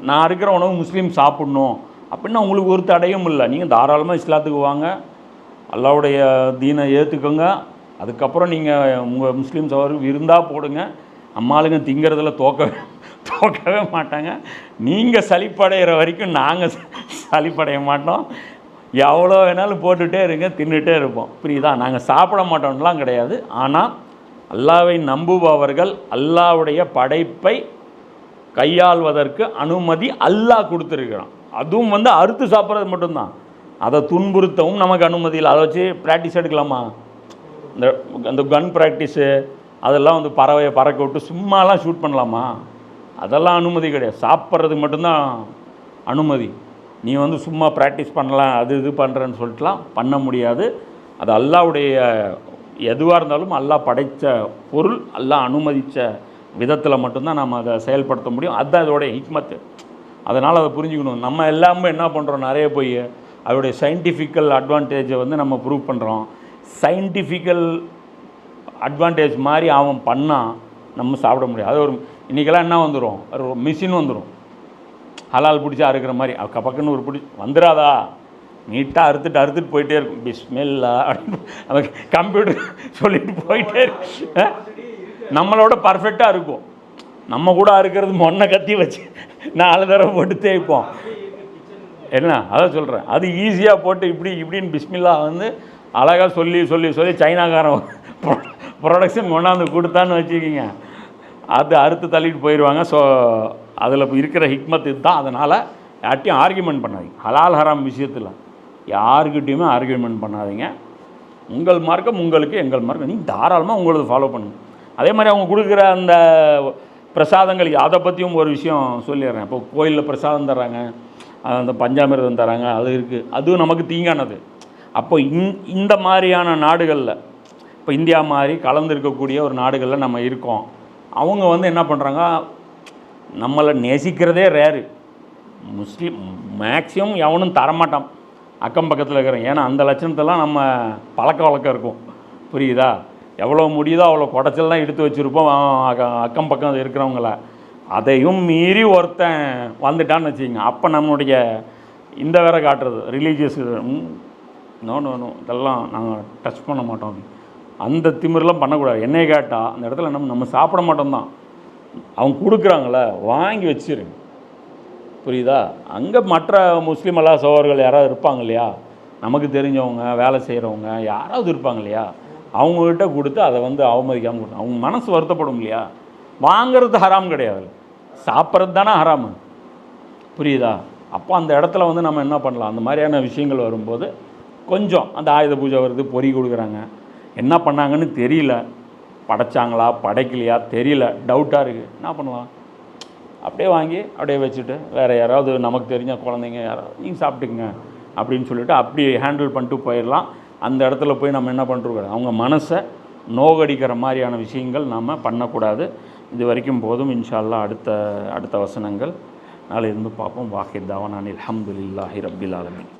S1: நான் அறுக்கிற உணவு முஸ்லீம் சாப்பிட்ணும் அப்படின்னா உங்களுக்கு ஒரு தடையும் இல்லை. நீங்கள் தாராளமாக இஸ்லாத்துக்கு வாங்க, அல்லாஹ்வுடைய தீனை ஏற்றுக்கோங்க. அதுக்கப்புறம் நீங்கள் உங்கள் முஸ்லீம் சகோதரருக்கு விருந்தாக போடுங்க. அம்மாளுங்க திங்கிறதுல தோக்கவே மாட்டாங்க. நீங்கள் சலிப்படைகிற வரைக்கும் நாங்கள் சலிப்படைய மாட்டோம். எவ்வளோ வேணாலும் போட்டுகிட்டே இருங்க, தின்னுட்டே இருப்போம். புரியுதா? நாங்கள் சாப்பிட மாட்டோம்லாம் கிடையாது. ஆனால் அல்லாஹ்வை நம்புபவர்கள் அல்லாஹ்வுடைய படைப்பை கையாள்வதற்கு அனுமதி அல்லாஹ் கொடுத்துருக்கிறான். அதுவும் அறுத்து சாப்பிட்றது மட்டும்தான். அதை துன்புறுத்தவும் நமக்கு அனுமதி இல்லை. அதை வச்சு ப்ராக்டிஸ் எடுக்கலாமா? அந்த கன் ப்ராக்டிஸு அதெல்லாம் பறவையை பறக்க விட்டு சும்மாலாம் ஷூட் பண்ணலாமா? அதெல்லாம் அனுமதி கிடையாது. சாப்பிட்றதுக்கு மட்டும்தான் அனுமதி. நீ சும்மா ப்ராக்டிஸ் பண்ணலாம், இது பண்ணுறேன்னு சொல்லிட்டுலாம் பண்ண முடியாது. அது அல்லாஹ்வுடைய எதுவாக இருந்தாலும் அல்லாஹ் படைத்த பொருள், அல்லாஹ் அனுமதித்த விதத்தில் மட்டும்தான் நம்ம அதை செயல்படுத்த முடியும். அதுதான் இதோடைய ஹிக்மத்து. அதனால் அதை புரிஞ்சுக்கணும். நம்ம எல்லாமே என்ன பண்ணுறோம், நிறைய போய் அதோடைய சயின்டிஃபிக்கல் அட்வான்டேஜை நம்ம ப்ரூவ் பண்ணுறோம். சயின்டிஃபிக்கல் அட்வான்டேஜ் மாதிரி அவன் பண்ணால் நம்ம சாப்பிட முடியாது. அது இன்றைக்கெல்லாம் என்ன வந்துடும், ஒரு மிஷின் வந்துடும், ஹலால் பிடிச்சா அறுக்கிற மாதிரி. பக்கன்னு ஒரு வந்துடாதா, நீட்டாக அறுத்துட்டு போயிட்டே இருக்கும். பிஸ்மில்லா அப்படின்னு அந்த கம்ப்யூட்டர் சொல்லிட்டு போயிட்டே இருக்கு. நம்மளோட பர்ஃபெக்டாக இருக்கும். நம்ம கூட அறுக்கிறது மொன்னை கத்தி வச்சு 4 தடவை போட்டு தேய்ப்போம். என்ன அதான் சொல்கிறேன். அது ஈஸியாக போட்டு இப்படின்னு பிஸ்மில்லா அழகாக சொல்லி சைனாக்காரன் ப்ரொடக்ஷன் கொண்டாந்து கொடுத்தான்னு வச்சுக்கிங்க, அது அறுத்து தள்ளிட்டு போயிடுவாங்க. ஸோ அதில் இருக்கிற ஹிக்மத் இதுதான். அதனால் யார்ட்டையும் ஆர்கியூமெண்ட் பண்ணாதீங்க. ஹலால் ஹராம் விஷயத்தில் யாருக்கிட்டையுமே ஆர்கியூமெண்ட் பண்ணாதீங்க. உங்கள் மார்க்கம் உங்களுக்கு, எங்கள் மார்க்கம் நீங்கள் தாராளமாக உங்களது ஃபாலோ பண்ணுங்க. அதே மாதிரி அவங்க கொடுக்குற அந்த பிரசாதங்கள், அதை பற்றியும் ஒரு விஷயம் சொல்லிடுறேன். இப்போ கோயிலில் பிரசாதம் தர்றாங்க, அந்த பஞ்சாமிர்தம் தராங்க, அது இருக்குது. அதுவும் நமக்கு தீங்கானது. அப்போ இந்த மாதிரியான நாடுகளில், இப்போ இந்தியா மாதிரி கலந்துருக்கக்கூடிய ஒரு நாடுகளில் நம்ம இருக்கோம். அவங்க என்ன பண்ணுறாங்க, நம்மளை நேசிக்கிறதே ரேரு. முஸ்லீம் மேக்ஸிமம் எவனும் தரமாட்டான் அக்கம் பக்கத்தில் இருக்கிறேன். ஏன்னா அந்த லட்சணத்தெல்லாம் நம்ம பழக்க வழக்கம் இருக்கும். புரியுதா? எவ்வளோ முடியுதோ அவ்வளோ குடைச்சல் தான் எடுத்து வச்சுருப்போம் அக்கம் பக்கம் இருக்கிறவங்கள. அதையும் மீறி ஒருத்தன் வந்துட்டான்னு வச்சுக்கோங்க, அப்போ நம்மளுடைய இந்த வேற காட்டுறது ரிலீஜியஸ் நோ இதெல்லாம் நாங்கள் டச் பண்ண மாட்டோம். அந்த திமிரெலாம் பண்ணக்கூடாது. என்னையை கேட்டால் அந்த இடத்துல நம்ம சாப்பிட மாட்டோம் தான். அவங்க கொடுக்குறாங்கள வாங்கி வச்சிருங்க. புரியுதா? அங்கே மற்ற முஸ்லீம் அல்லா சகோதரர்கள் யாராவது இருப்பாங்க இல்லையா, நமக்கு தெரிஞ்சவங்க, வேலை செய்கிறவங்க யாராவது இருப்பாங்க இல்லையா, அவங்கக்கிட்ட கொடுத்து அதை அவமதிக்காமல் கொடுத்தோம். அவங்க மனசு வருத்தப்படும் இல்லையா. வாங்கிறது ஹராம் கிடையாது, சாப்பிட்றது தானே ஹராமு. புரியுதா? அப்போ அந்த இடத்துல நம்ம என்ன பண்ணலாம், அந்த மாதிரியான விஷயங்கள் வரும்போது கொஞ்சம் அந்த ஆயுத பூஜை வருது, பொறி கொடுக்குறாங்க, என்ன பண்ணாங்கன்னு தெரியல, படைச்சாங்களா படைக்கலையா தெரியல, டவுட்டாக இருக்குது, என்ன பண்ணலாம், அப்படியே வாங்கி அப்படியே வச்சுட்டு வேறு யாராவது நமக்கு தெரிஞ்ச குழந்தைங்க யாராவது நீங்கள் சாப்பிட்டுக்குங்க அப்படின்னு சொல்லிவிட்டு அப்படி ஹேண்டில் பண்ணிட்டு போயிடலாம். அந்த இடத்துல போய் நம்ம என்ன பண்ணுறோம், அவங்க மனசை நோகடிக்கிற மாதிரியான விஷயங்கள் நாம் பண்ணக்கூடாது. இது வரைக்கும் போதும். இன்ஷா அல்லாஹ் அடுத்த வசனங்கள் நாளை இருந்து பார்ப்போம். வாஹித் தாவான் அனில் அல்ஹம்துலில்லாஹி ரப்பில் ஆலமீன்.